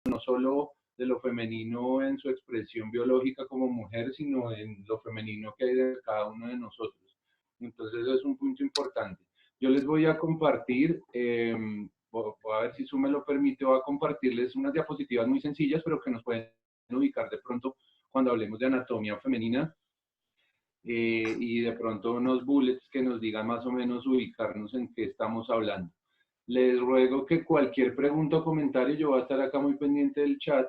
no solo de lo femenino en su expresión biológica como mujer, sino en lo femenino que hay de cada uno de nosotros. Entonces eso es un punto importante. Yo les voy a compartir, voy a ver si Zoom me lo permite, voy a compartirles unas diapositivas muy sencillas, pero que nos pueden ubicar de pronto cuando hablemos de anatomía femenina, y de pronto unos bullets que nos digan más o menos ubicarnos en qué estamos hablando. Les ruego que cualquier pregunta o comentario, yo voy a estar acá muy pendiente del chat,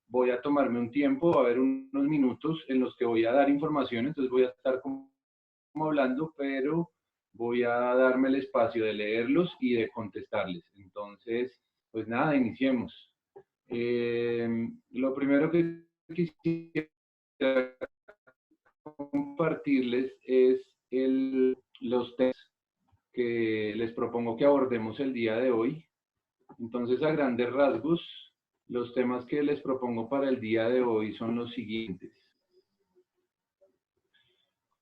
voy a tomarme un tiempo, va a haber unos minutos en los que voy a dar información, entonces voy a estar como hablando, pero voy a darme el espacio de leerlos y de contestarles. Entonces, pues nada, iniciemos. Lo primero que quisiera compartirles es los temas que les propongo que abordemos el día de hoy. Entonces, a grandes rasgos, los temas que les propongo para el día de hoy son los siguientes.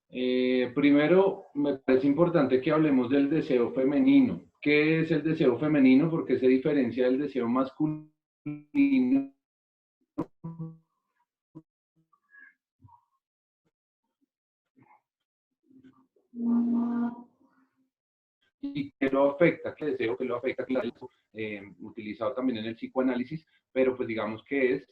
Primero, me parece importante que hablemos del deseo femenino. ¿Qué es el deseo femenino? ¿Por qué se diferencia del deseo masculino? Y que lo afecta, que deseo que lo afecta, claro, utilizado también en el psicoanálisis, pero pues digamos que es,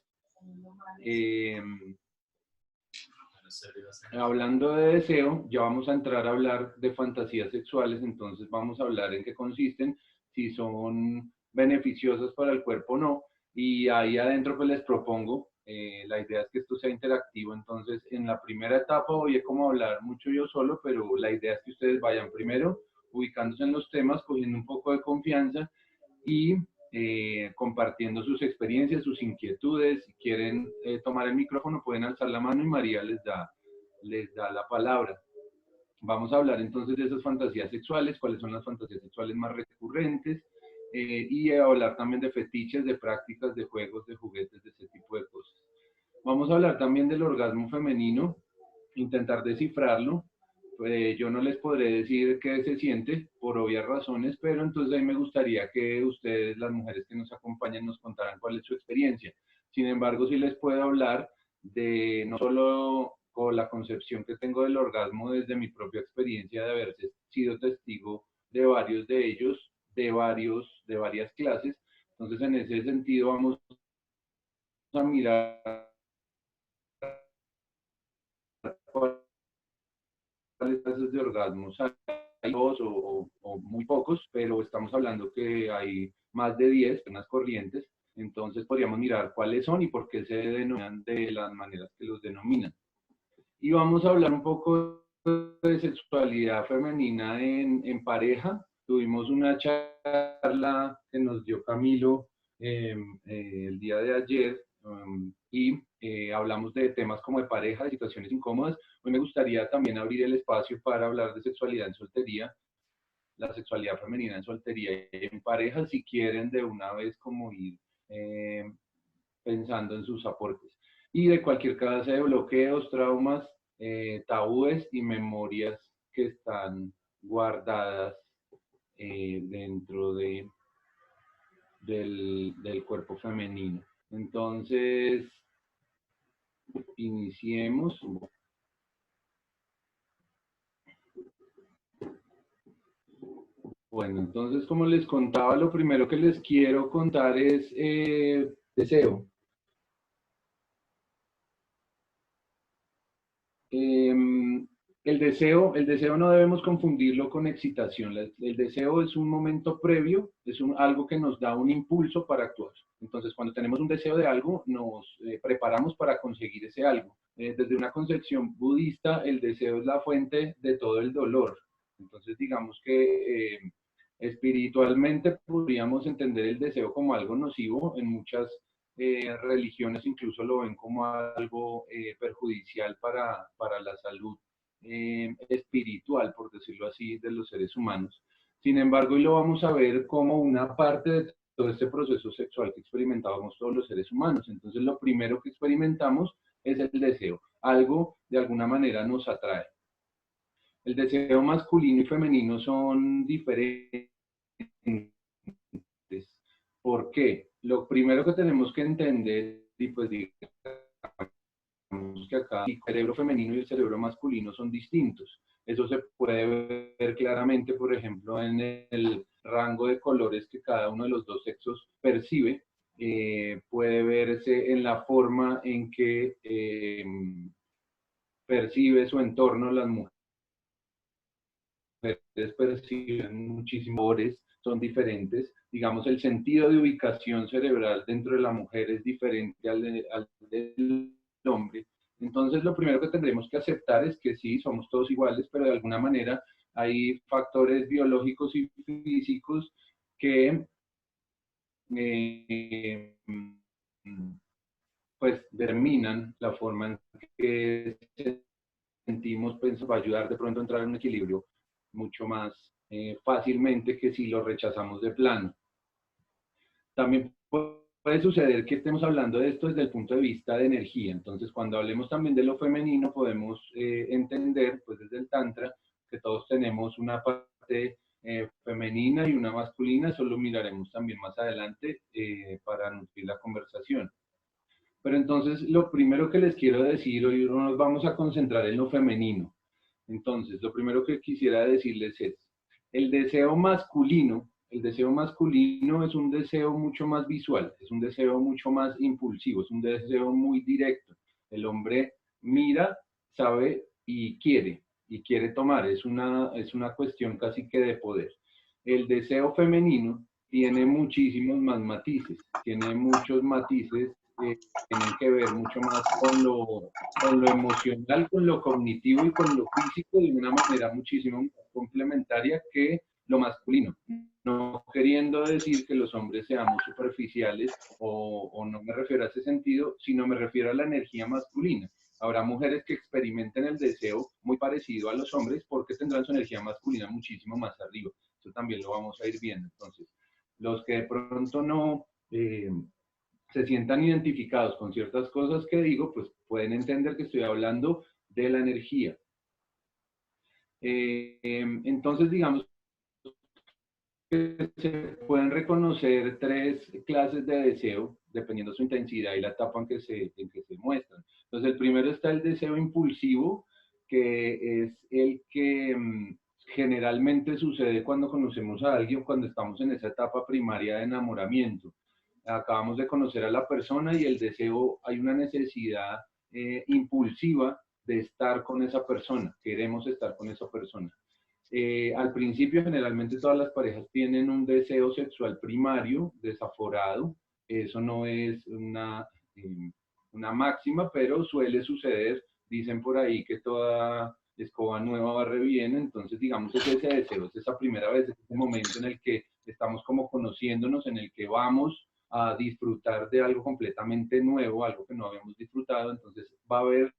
hablando de deseo, ya vamos a entrar a hablar de fantasías sexuales, entonces vamos a hablar en qué consisten, si son beneficiosas para el cuerpo o no, y ahí adentro pues les propongo, la idea es que esto sea interactivo, entonces en la primera etapa voy a como hablar mucho yo solo, pero la idea es que ustedes vayan primero ubicándose en los temas, cogiendo un poco de confianza y compartiendo sus experiencias, sus inquietudes. Si quieren tomar el micrófono, pueden alzar la mano y María les da la palabra. Vamos a hablar entonces de esas fantasías sexuales, cuáles son las fantasías sexuales más recurrentes, y hablar también de fetiches, de prácticas, de juegos, de juguetes, de ese tipo de cosas. Vamos a hablar también del orgasmo femenino, intentar descifrarlo. Yo no les podré decir qué se siente por obvias razones, pero entonces ahí me gustaría que ustedes, las mujeres que nos acompañan, nos contaran cuál es su experiencia. Sin embargo, sí les puedo hablar de no solo con la concepción que tengo del orgasmo desde mi propia experiencia de haber sido testigo de varios de ellos, de varias clases. Entonces, en ese sentido, vamos a mirar cuáles clases de orgasmos hay, dos o muy pocos, pero estamos hablando que hay más de 10 unas corrientes, entonces podríamos mirar cuáles son y por qué se denominan de las maneras que los denominan. Y vamos a hablar un poco de sexualidad femenina en pareja. Tuvimos una charla que nos dio Camilo el día de ayer, y hablamos de temas como de pareja, de situaciones incómodas. Hoy me gustaría también abrir el espacio para hablar de sexualidad en soltería, la sexualidad femenina en soltería y en pareja, si quieren de una vez como ir eh, pensando en sus aportes. Y de cualquier clase de bloqueos, traumas, tabúes y memorias que están guardadas dentro del cuerpo femenino. Entonces, iniciemos. Bueno, entonces, como les contaba, lo primero que les quiero contar es deseo. El deseo no debemos confundirlo con excitación. El deseo es un momento previo, es algo que nos da un impulso para actuar. Entonces, cuando tenemos un deseo de algo, nos preparamos para conseguir ese algo. Desde una concepción budista, el deseo es la fuente de todo el dolor. Entonces, digamos que espiritualmente podríamos entender el deseo como algo nocivo. En muchas religiones incluso lo ven como algo perjudicial para la salud espiritual, por decirlo así, de los seres humanos. Sin embargo, y lo vamos a ver como una parte de todo este proceso sexual que experimentamos todos los seres humanos. Entonces, lo primero que experimentamos es el deseo. Algo de alguna manera nos atrae. El deseo masculino y femenino son diferentes. ¿Por qué? lo primero que tenemos que entender, y pues digamos que acá el cerebro femenino y el cerebro masculino son distintos. Eso se puede ver claramente, por ejemplo, en el rango de colores que cada uno de los dos sexos percibe. Puede verse en la forma en que percibe su entorno las mujeres perciben muchísimos colores, son diferentes. Digamos, el sentido de ubicación cerebral dentro de la mujer es diferente al del hombre. Entonces, lo primero que tendremos que aceptar es que sí, somos todos iguales, pero de alguna manera hay factores biológicos y físicos que eh, pues determinan la forma en que sentimos, pues, va a ayudar de pronto a entrar en un equilibrio mucho más fácilmente que si lo rechazamos de plano. También puede suceder que estemos hablando de esto desde el punto de vista de energía. Entonces, cuando hablemos también de lo femenino, podemos entender, pues desde el Tantra, que todos tenemos una parte femenina y una masculina. Eso lo miraremos también más adelante para nutrir la conversación. Pero entonces, lo primero que les quiero decir, hoy nos vamos a concentrar en lo femenino. Entonces, lo primero que quisiera decirles es, el deseo masculino es un deseo mucho más visual, es un deseo mucho más impulsivo, es un deseo muy directo. El hombre mira, sabe y quiere tomar, es una cuestión casi que de poder. El deseo femenino tiene muchísimos más matices, tiene muchos matices tienen que ver mucho más con lo emocional, con lo cognitivo y con lo físico de una manera muchísimo más complementaria que lo masculino. No queriendo decir que los hombres seamos superficiales o no me refiero a ese sentido, sino me refiero a la energía masculina. Habrá mujeres que experimenten el deseo muy parecido a los hombres porque tendrán su energía masculina muchísimo más arriba. Eso también lo vamos a ir viendo. Entonces, los que de pronto no se sientan identificados con ciertas cosas que digo, pues pueden entender que estoy hablando de la energía. Entonces, digamos que se pueden reconocer tres clases de deseo, dependiendo de su intensidad y la etapa en que se muestran. Entonces, el primero está el deseo impulsivo, que es el que generalmente sucede cuando conocemos a alguien, cuando estamos en esa etapa primaria de enamoramiento. Acabamos de conocer a la persona y el deseo, hay una necesidad impulsiva de estar con esa persona, queremos estar con esa persona. Al principio, generalmente todas las parejas tienen un deseo sexual primario, desaforado. Eso no es una máxima, pero suele suceder. Dicen por ahí que toda escoba nueva barre bien. Entonces, digamos, es ese deseo, es esa primera vez, es ese momento en el que estamos como conociéndonos, en el que vamos a disfrutar de algo completamente nuevo, algo que no habíamos disfrutado. Entonces, va a haber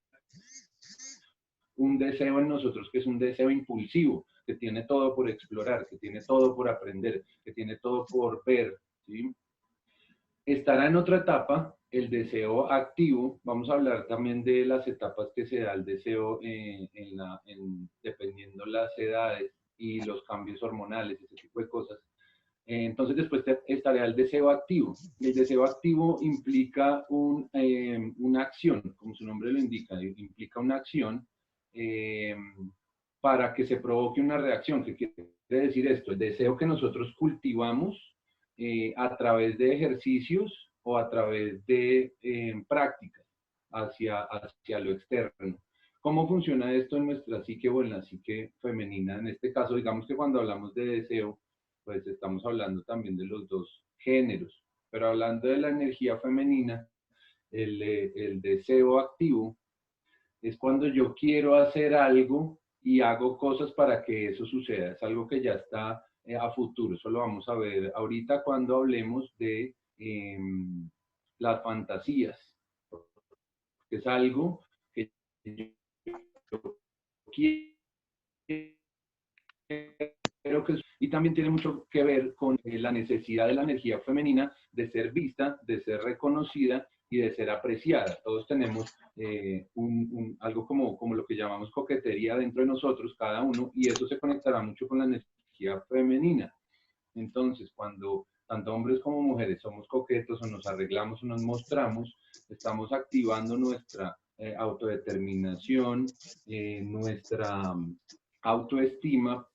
un deseo en nosotros que es un deseo impulsivo, que tiene todo por explorar, que tiene todo por aprender, que tiene todo por ver, ¿sí? Estará en otra etapa, el deseo activo. Vamos a hablar también de las etapas que se da el deseo dependiendo las edades y los cambios hormonales, ese tipo de cosas. Entonces después estará el deseo activo. El deseo activo implica una acción, como su nombre lo indica, implica una acción eh, para que se provoque una reacción. ¿Qué quiere decir esto? El deseo que nosotros cultivamos a través de ejercicios o a través de prácticas hacia lo externo. ¿Cómo funciona esto en nuestra psique o en la psique femenina? En este caso, digamos que cuando hablamos de deseo, pues estamos hablando también de los dos géneros, pero hablando de la energía femenina, el deseo activo es cuando yo quiero hacer algo y hago cosas para que eso suceda. Es algo que ya está a futuro. Eso lo vamos a ver ahorita cuando hablemos de las fantasías. Es algo que yo quiero que... Y también tiene mucho que ver con la necesidad de la energía femenina de ser vista, de ser reconocida y de ser apreciada. Todos tenemos algo como lo que llamamos coquetería dentro de nosotros, cada uno, y eso se conectará mucho con la energía femenina. Entonces, cuando tanto hombres como mujeres, somos coquetos o nos arreglamos o nos mostramos, estamos activando nuestra autodeterminación, nuestra autoestima,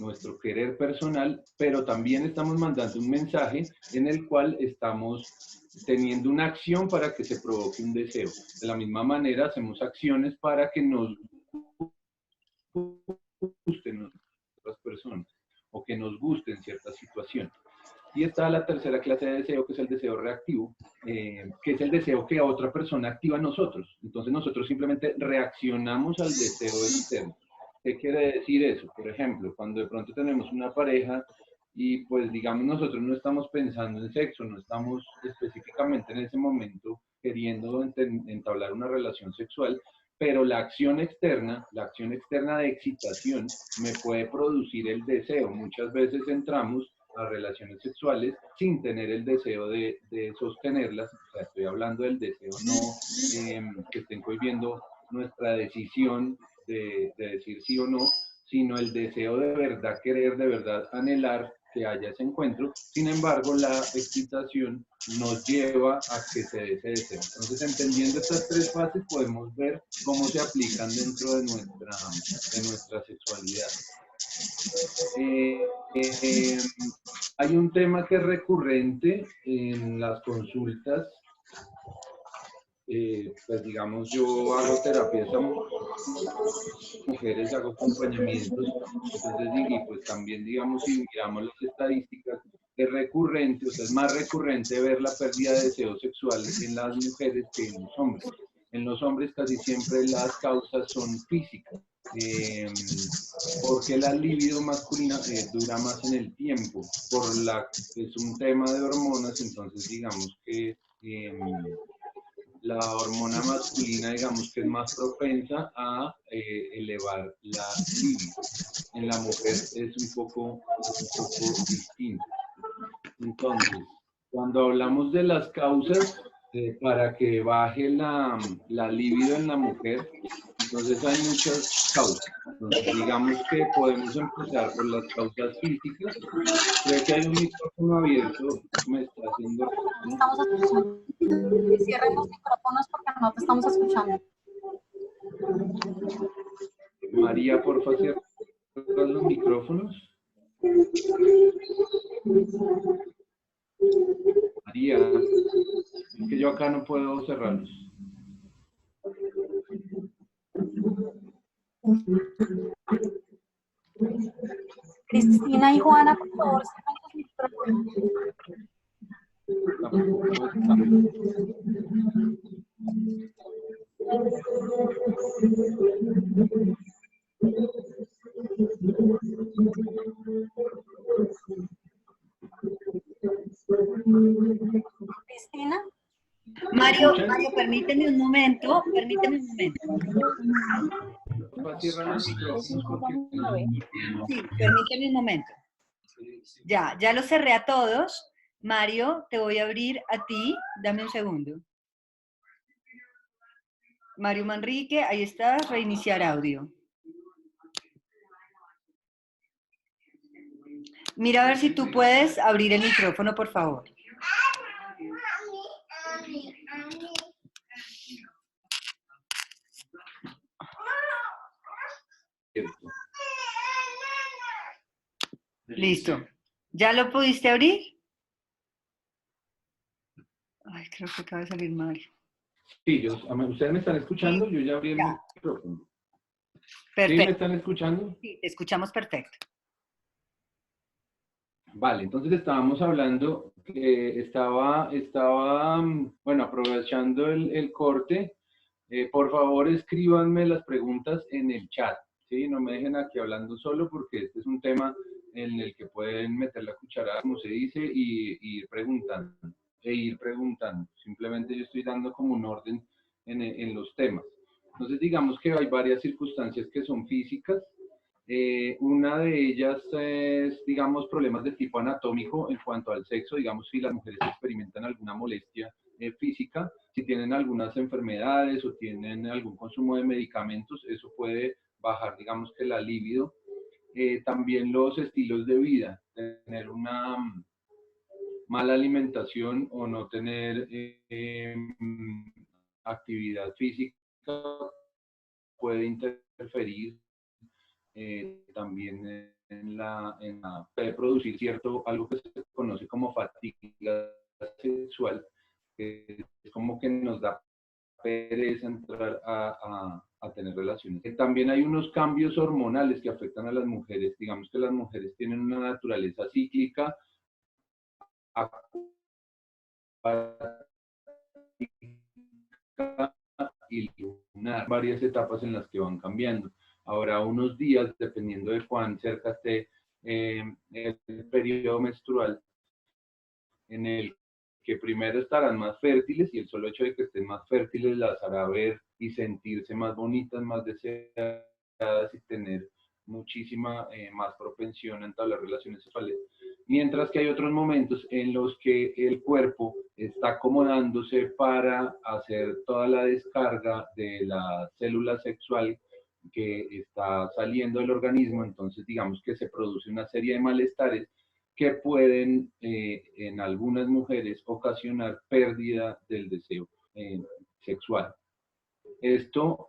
nuestro querer personal, pero también estamos mandando un mensaje en el cual estamos teniendo una acción para que se provoque un deseo. De la misma manera, hacemos acciones para que nos gusten otras personas o que nos gusten ciertas situaciones. Y está la tercera clase de deseo, que es el deseo reactivo, que es el deseo que otra persona activa en nosotros. Entonces nosotros simplemente reaccionamos al deseo externo. ¿Qué quiere decir eso? Por ejemplo, cuando de pronto tenemos una pareja y pues digamos nosotros no estamos pensando en sexo, no estamos específicamente en ese momento queriendo entablar una relación sexual, pero la acción externa de excitación me puede producir el deseo. Muchas veces entramos a relaciones sexuales sin tener el deseo de sostenerlas, o sea, estoy hablando del deseo no que estén cohibiendo nuestra decisión de decir sí o no, sino el deseo de verdad querer, de verdad anhelar que haya ese encuentro. Sin embargo, la excitación nos lleva a que se dé ese deseo. Entonces, entendiendo estas tres fases, podemos ver cómo se aplican dentro de nuestra sexualidad. Hay un tema que es recurrente en las consultas, pues digamos, yo hago terapia a mujeres, hago acompañamientos, entonces y pues también digamos, si miramos las estadísticas, es recurrente, o sea, es más recurrente ver la pérdida de deseo sexual en las mujeres que en los hombres. En los hombres casi siempre las causas son físicas, porque la libido masculina dura más en el tiempo, es un tema de hormonas, entonces digamos que la hormona masculina, digamos que es más propensa a elevar la libido. En la mujer es un poco distinto. Entonces, cuando hablamos de las causas para que baje la libido en la mujer, entonces hay muchas causas. Entonces, digamos que podemos empezar por las causas físicas. Creo que hay un micrófono abierto, me está haciendo... No estamos escuchando. Cierren los micrófonos porque no te estamos escuchando. María, por favor, cierra los micrófonos. María, es que yo acá no puedo cerrarlos. Cristina y Juana, por favor, cierren los micrófonos. Cristina. Mario, permíteme un momento, Sí, permíteme un momento. Ya los cerré a todos. Mario, te voy a abrir a ti, dame un segundo. Mario Manrique, ahí estás, reiniciar audio. Mira a ver si tú puedes abrir el micrófono, por favor. Listo. ¿Ya lo pudiste abrir? Ay, creo que acaba de salir Mario. Sí, ¿ustedes me están escuchando? Yo ya abrí el micrófono. Perfecto. ¿Sí me están escuchando? Sí, te escuchamos perfecto. Vale, entonces estábamos hablando que estaba bueno, aprovechando el corte, por favor escríbanme las preguntas en el chat, ¿sí? No me dejen aquí hablando solo porque este es un tema en el que pueden meter la cucharada, como se dice, y ir preguntando, Simplemente yo estoy dando como un orden en los temas. Entonces digamos que hay varias circunstancias que son físicas. Una de ellas es, digamos, problemas de tipo anatómico en cuanto al sexo, digamos, si las mujeres experimentan alguna molestia física, si tienen algunas enfermedades o tienen algún consumo de medicamentos, eso puede bajar, digamos, que la libido. También los estilos de vida, tener mala alimentación o no tener actividad física puede interferir también puede producir algo que se conoce como fatiga sexual, que es como que nos da pereza entrar a tener relaciones. También hay unos cambios hormonales que afectan a las mujeres. Digamos que las mujeres tienen una naturaleza cíclica, y lunar, varias etapas en las que van cambiando. Ahora, unos días, dependiendo de cuán cerca esté el periodo menstrual, en el que primero estarán más fértiles, y el solo hecho de que estén más fértiles las hará ver y sentirse más bonitas, más deseadas y tener muchísima más propensión a entablar relaciones sexuales. Mientras que hay otros momentos en los que el cuerpo está acomodándose para hacer toda la descarga de la célula sexual que está saliendo del organismo. Entonces digamos que se produce una serie de malestares que pueden en algunas mujeres ocasionar pérdida del deseo sexual. Esto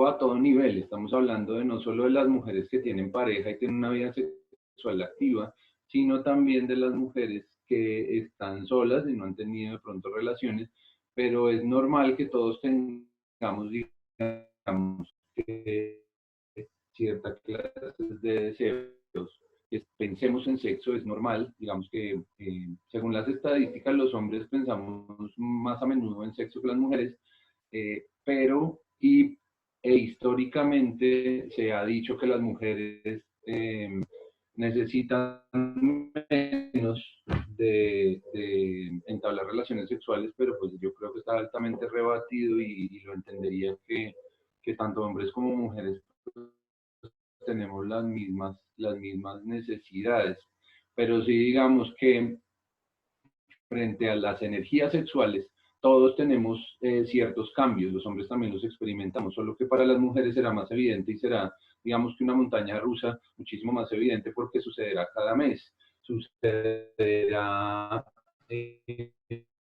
a todo nivel. Estamos hablando de no solo de las mujeres que tienen pareja y tienen una vida sexual activa, sino también de las mujeres que están solas y no han tenido de pronto relaciones, pero es normal que todos tengamos, digamos, cierta clase de deseos. Pensemos en sexo, es normal, digamos que según las estadísticas los hombres pensamos más a menudo en sexo que las mujeres, pero históricamente se ha dicho que las mujeres necesitan menos de entablar relaciones sexuales, pero pues yo creo que está altamente rebatido y lo entendería que tanto hombres como mujeres tenemos las mismas necesidades. Pero sí digamos que frente a las energías sexuales, todos tenemos ciertos cambios, los hombres también los experimentamos, solo que para las mujeres será más evidente y será, digamos que una montaña rusa muchísimo más evidente porque sucederá cada mes, sucederá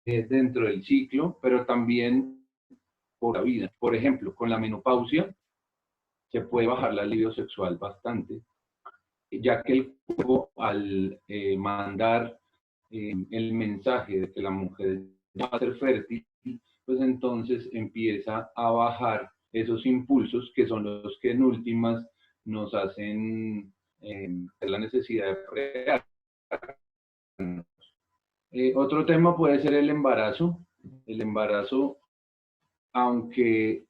dentro del ciclo, pero también por la vida. Por ejemplo, con la menopausia se puede bajar la libido sexual bastante, ya que el cuerpo al mandar el mensaje de que la mujer va a ser fértil, pues entonces empieza a bajar esos impulsos que son los que en últimas nos hacen la necesidad de procrear. Otro tema puede ser el embarazo. El embarazo, aunque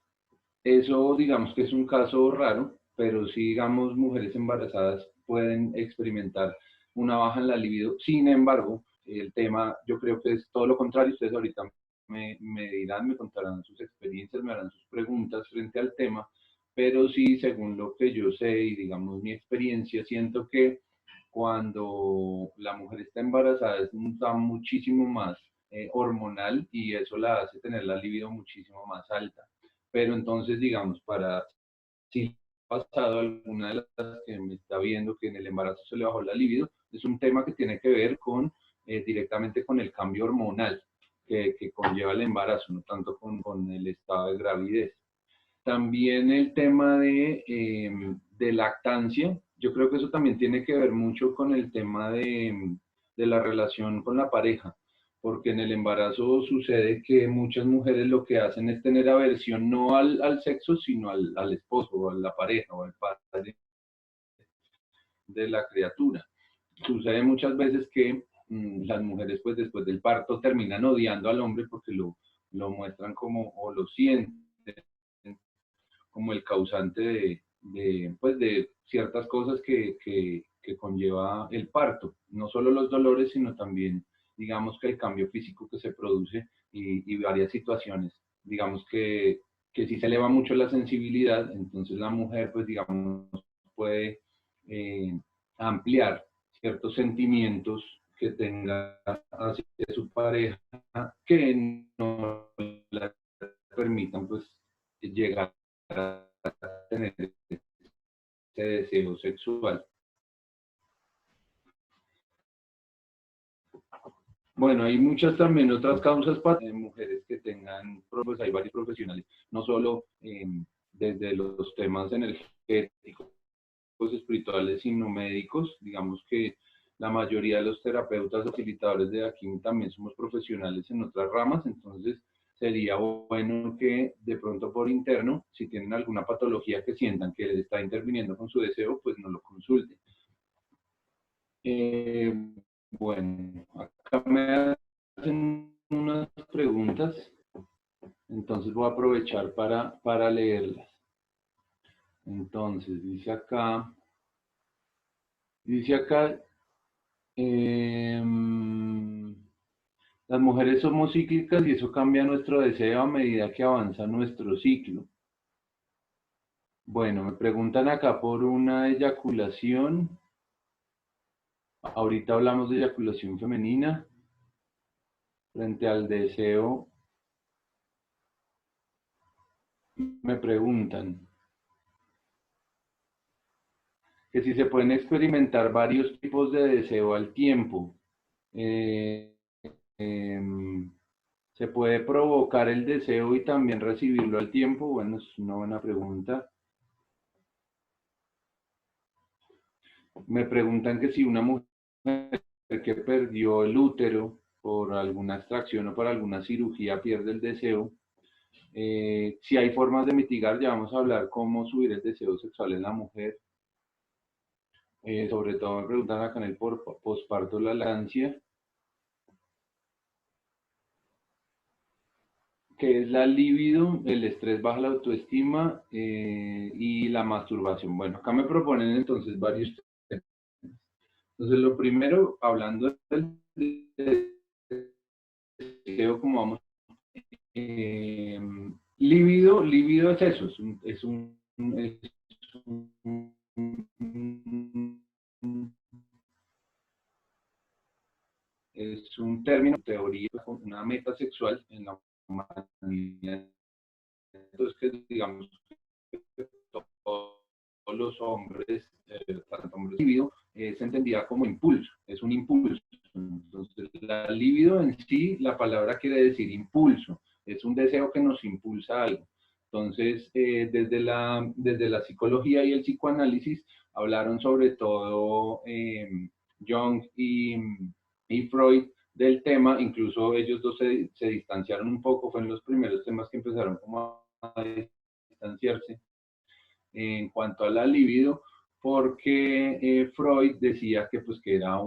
eso digamos que es un caso raro, pero sí digamos mujeres embarazadas pueden experimentar una baja en la libido. Sin embargo, el tema yo creo que es todo lo contrario. Ustedes ahorita me dirán, me contarán sus experiencias, me harán sus preguntas frente al tema, pero sí, según lo que yo sé y digamos mi experiencia, siento que cuando la mujer está embarazada está muchísimo más hormonal y eso la hace tener la libido muchísimo más alta. Pero entonces, digamos, si ha pasado alguna de las que me está viendo que en el embarazo se le bajó la libido, es un tema que tiene que ver directamente con el cambio hormonal que conlleva el embarazo, no tanto con el estado de gravidez. También el tema de lactancia, yo creo que eso también tiene que ver mucho con el tema de la relación con la pareja, porque en el embarazo sucede que muchas mujeres lo que hacen es tener aversión no al sexo, sino al esposo, o a la pareja, o al padre de la criatura. Sucede muchas veces que las mujeres pues después del parto terminan odiando al hombre porque lo muestran como, o lo sienten como el causante pues de ciertas cosas que conlleva el parto. No solo los dolores, sino también, digamos, que el cambio físico que se produce y varias situaciones. Digamos que si se eleva mucho la sensibilidad, entonces la mujer, pues, digamos, puede ampliar ciertos sentimientos que tenga hacia su pareja que no la permitan, pues, llegar a tener ese deseo sexual. Bueno, hay muchas también otras causas para mujeres que tengan, pues hay varios profesionales, no solo desde los temas energéticos, espirituales, sino médicos. Digamos que la mayoría de los terapeutas facilitadores de aquí también somos profesionales en otras ramas, entonces sería bueno que de pronto por interno, si tienen alguna patología que sientan que les está interviniendo con su deseo, pues nos lo consulten. Bueno, acá me hacen unas preguntas, entonces voy a aprovechar para leerlas. Entonces, dice acá, las mujeres somos cíclicas y eso cambia nuestro deseo a medida que avanza nuestro ciclo. Bueno, me preguntan acá por una eyaculación. Ahorita hablamos de eyaculación femenina. Frente al deseo, me preguntan que si se pueden experimentar varios tipos de deseo al tiempo. Eh, ¿Se puede provocar el deseo y también recibirlo al tiempo? Bueno, es una buena pregunta. Me preguntan que si una mujer que perdió el útero por alguna extracción o por alguna cirugía pierde el deseo, si hay formas de mitigar, ya vamos a hablar cómo subir el deseo sexual en la mujer. Sobre todo me preguntan acá en el posparto la lactancia, que es la libido, el estrés baja la autoestima y la masturbación. Bueno, acá me proponen entonces varios temas. Entonces, lo primero, hablando del deseo, como vamos, eh, líbido es eso, es un término, teoría, una meta sexual en la humanidad. Entonces, que digamos, todos los hombres, tanto hombres libido, se entendía como impulso, es un impulso. Entonces, la libido en sí, la palabra quiere decir impulso, es un deseo que nos impulsa a algo. Entonces, desde la psicología y el psicoanálisis hablaron sobre todo Jung y Freud del tema, incluso ellos dos se distanciaron un poco, fueron los primeros temas que empezaron como a distanciarse en cuanto a la libido, porque Freud decía que, pues, que era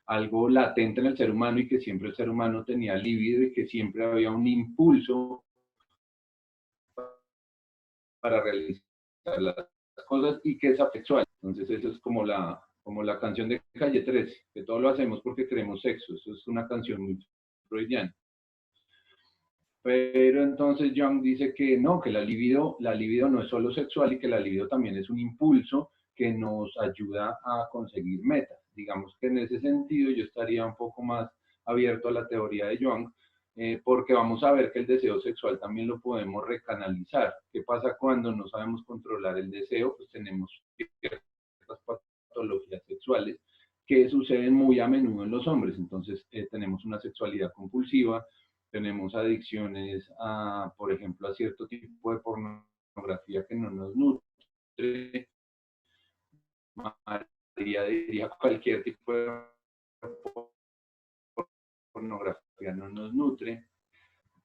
algo latente en el ser humano y que siempre el ser humano tenía libido y que siempre había un impulso para realizar las cosas y que es asexual. Entonces eso es como la canción de Calle 13, que todo lo hacemos porque queremos sexo. Eso es una canción muy freudiana. Pero entonces Jung dice que no, que la libido no es solo sexual y que la libido también es un impulso que nos ayuda a conseguir metas. Digamos que en ese sentido yo estaría un poco más abierto a la teoría de Jung, porque vamos a ver que el deseo sexual también lo podemos recanalizar. ¿Qué pasa cuando no sabemos controlar el deseo? Pues tenemos ciertas patologías sexuales que suceden muy a menudo en los hombres. Entonces tenemos una sexualidad compulsiva, tenemos adicciones a, por ejemplo, a cierto tipo de pornografía que no nos nutre. María diría cualquier tipo de pornografía no nos nutre.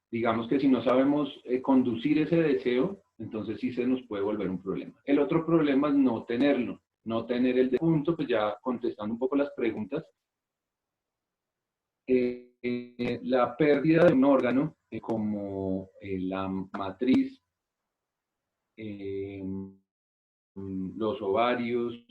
Digamos que si no sabemos conducir ese deseo, entonces sí se nos puede volver un problema. El otro problema es no tenerlo, no tener el punto, pues ya contestando un poco las preguntas, la pérdida de un órgano como la matriz, los ovarios,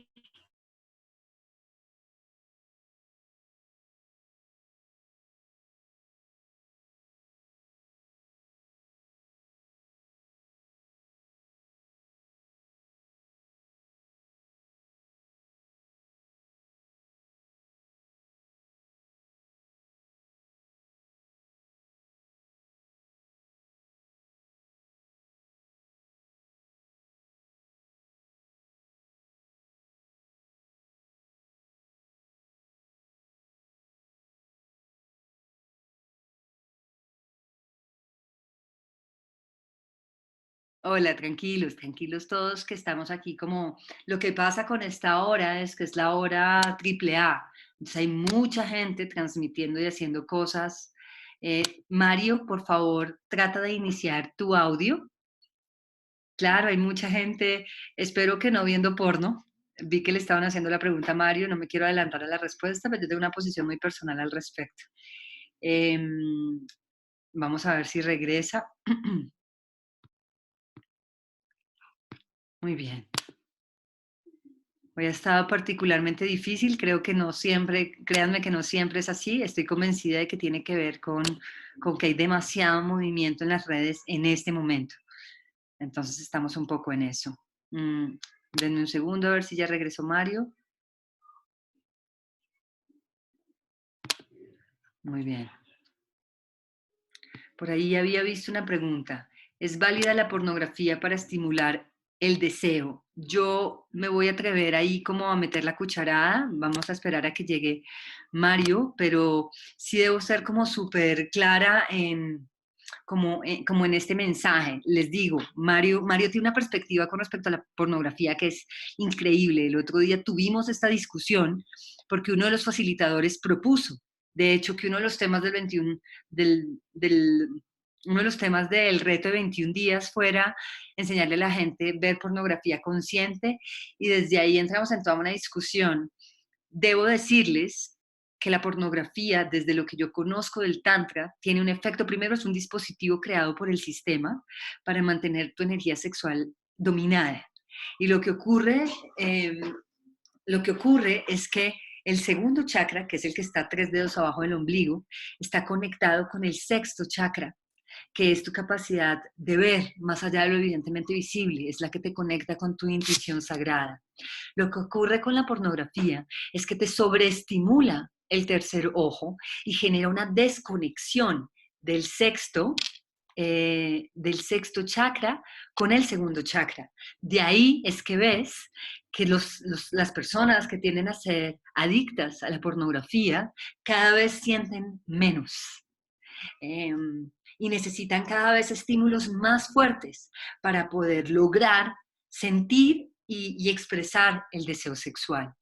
Hola, tranquilos, tranquilos todos que estamos aquí. Como lo que pasa con esta hora es que es la hora triple A. Entonces hay mucha gente transmitiendo y haciendo cosas. Mario, por favor, trata de iniciar tu audio. Claro, hay mucha gente, espero que no viendo porno. Vi que le estaban haciendo la pregunta a Mario, no me quiero adelantar a la respuesta, pero yo tengo una posición muy personal al respecto. Vamos a ver si regresa. Muy bien. Hoy ha estado particularmente difícil, creo que no siempre, créanme que no siempre es así, estoy convencida de que tiene que ver con que hay demasiado movimiento en las redes en este momento. Entonces estamos un poco en eso. Denme un segundo a ver si ya regresó Mario. Muy bien. Por ahí había visto una pregunta. ¿Es válida la pornografía para estimular el deseo? Yo me voy a atrever ahí como a meter la cucharada. Vamos a esperar a que llegue Mario, pero sí debo ser como súper clara como en este mensaje. Les digo, Mario tiene una perspectiva con respecto a la pornografía que es increíble. El otro día tuvimos esta discusión porque uno de los facilitadores propuso, de hecho, que uno de los temas del 21, uno de los temas del reto de 21 días fuera enseñarle a la gente ver pornografía consciente, y desde ahí entramos en toda una discusión. Debo decirles que la pornografía, desde lo que yo conozco del Tantra, tiene un efecto. Primero, es un dispositivo creado por el sistema para mantener tu energía sexual dominada. Y lo que ocurre es que el segundo chakra, que es el que está 3 dedos abajo del ombligo, está conectado con el sexto chakra, que es tu capacidad de ver más allá de lo evidentemente visible, es la que te conecta con tu intuición sagrada. Lo que ocurre con la pornografía es que te sobreestimula el tercer ojo y genera una desconexión del sexto chakra con el segundo chakra. De ahí es que ves que las personas que tienden a ser adictas a la pornografía cada vez sienten menos. Y necesitan cada vez estímulos más fuertes para poder lograr sentir y expresar el deseo sexual.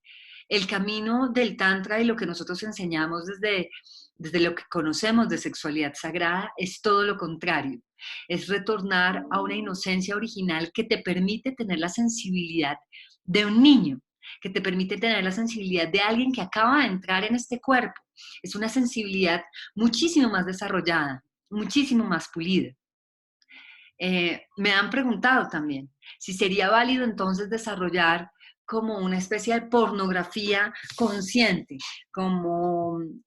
El camino del Tantra y lo que nosotros enseñamos desde lo que conocemos de sexualidad sagrada es todo lo contrario. Es retornar a una inocencia original que te permite tener la sensibilidad de un niño, que te permite tener la sensibilidad de alguien que acaba de entrar en este cuerpo. Es una sensibilidad muchísimo más desarrollada, muchísimo más pulida. Me han preguntado también si sería válido entonces desarrollar como una especie de pornografía consciente, como un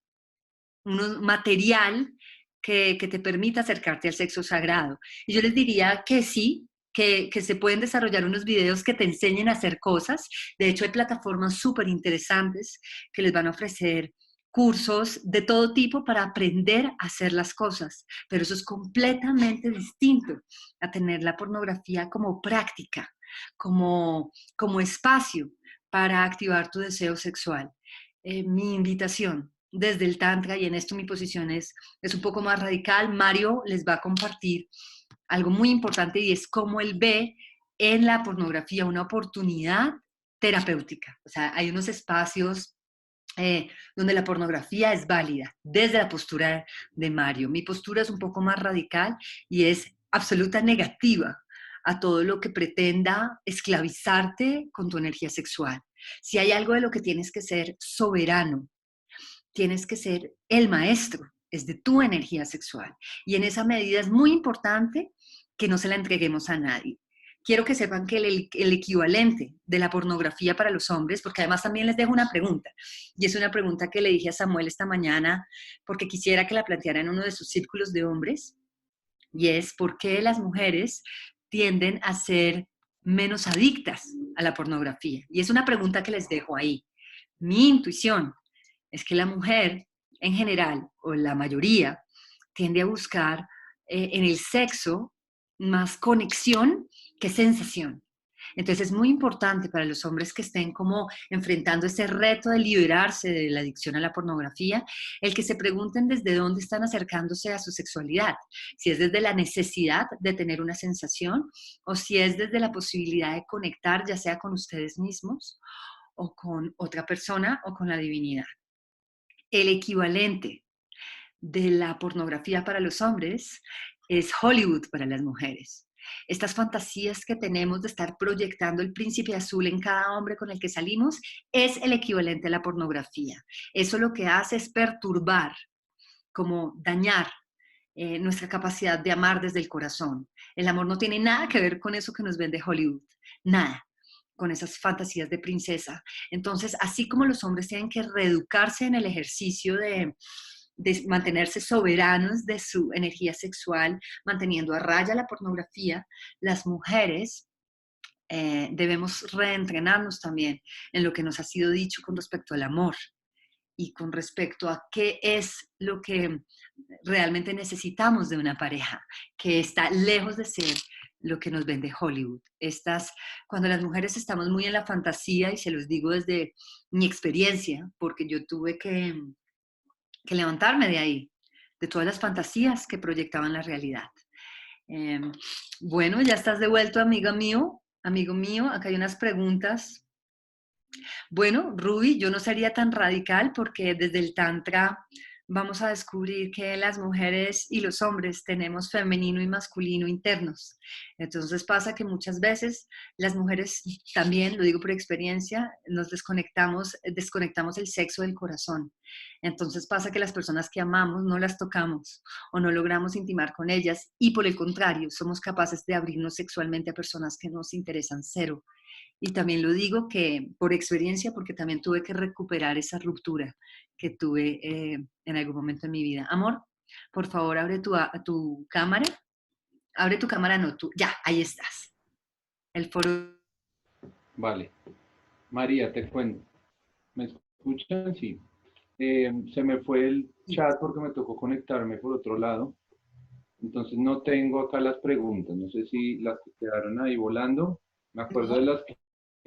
material que te permita acercarte al sexo sagrado. Y yo les diría que sí, que se pueden desarrollar unos videos que te enseñen a hacer cosas. De hecho, hay plataformas súper interesantes que les van a ofrecer cursos de todo tipo para aprender a hacer las cosas, pero eso es completamente distinto a tener la pornografía como práctica, como espacio para activar tu deseo sexual. Mi invitación desde el Tantra, y en esto mi posición es un poco más radical. Mario les va a compartir algo muy importante, y es cómo él ve en la pornografía una oportunidad terapéutica. O sea, hay unos espacios donde la pornografía es válida, desde la postura de Mario. Mi postura es un poco más radical y es absoluta negativa a todo lo que pretenda esclavizarte con tu energía sexual. Si hay algo de lo que tienes que ser soberano, tienes que ser el maestro, es de tu energía sexual. Y en esa medida es muy importante que no se la entreguemos a nadie. Quiero que sepan que el equivalente de la pornografía para los hombres, porque además también les dejo una pregunta, y es una pregunta que le dije a Samuel esta mañana, porque quisiera que la planteara en uno de sus círculos de hombres, y es por qué las mujeres tienden a ser menos adictas a la pornografía. Y es una pregunta que les dejo ahí. Mi intuición es que la mujer en general, o la mayoría, tiende a buscar en el sexo más conexión que sensación. Entonces es muy importante para los hombres que estén como enfrentando ese reto de liberarse de la adicción a la pornografía, el que se pregunten desde dónde están acercándose a su sexualidad, si es desde la necesidad de tener una sensación o si es desde la posibilidad de conectar ya sea con ustedes mismos o con otra persona o con la divinidad. El equivalente de la pornografía para los hombres es Hollywood para las mujeres. Estas fantasías que tenemos de estar proyectando el príncipe azul en cada hombre con el que salimos es el equivalente a la pornografía. Eso lo que hace es perturbar, como dañar nuestra capacidad de amar desde el corazón. El amor no tiene nada que ver con eso que nos vende Hollywood, nada, con esas fantasías de princesa. Entonces, así como los hombres tienen que reeducarse en el ejercicio de mantenerse soberanos de su energía sexual, manteniendo a raya la pornografía, las mujeres debemos reentrenarnos también en lo que nos ha sido dicho con respecto al amor y con respecto a qué es lo que realmente necesitamos de una pareja, que está lejos de ser lo que nos vende Hollywood. Cuando las mujeres estamos muy en la fantasía, y se los digo desde mi experiencia, porque yo tuve que levantarme de ahí, de todas las fantasías que proyectaban la realidad. Eh, bueno, ya estás de vuelta, amigo mío. Acá hay unas preguntas. Bueno, Ruby, yo no sería tan radical porque desde el Tantra vamos a descubrir que las mujeres y los hombres tenemos femenino y masculino internos. Entonces pasa que muchas veces las mujeres también, lo digo por experiencia, nos desconectamos el sexo del corazón. Entonces pasa que las personas que amamos no las tocamos o no logramos intimar con ellas y por el contrario, somos capaces de abrirnos sexualmente a personas que nos interesan cero. Y también lo digo que por experiencia, porque también tuve que recuperar esa ruptura que tuve en algún momento en mi vida. Amor, por favor, abre tu cámara. Abre tu cámara, no, tú. Ya, ahí estás. El foro. Vale. María, te cuento. ¿Me escuchan? Sí. Se me fue el chat porque me tocó conectarme por otro lado. Entonces no tengo acá las preguntas. No sé si las que quedaron ahí volando. Me acuerdo de las que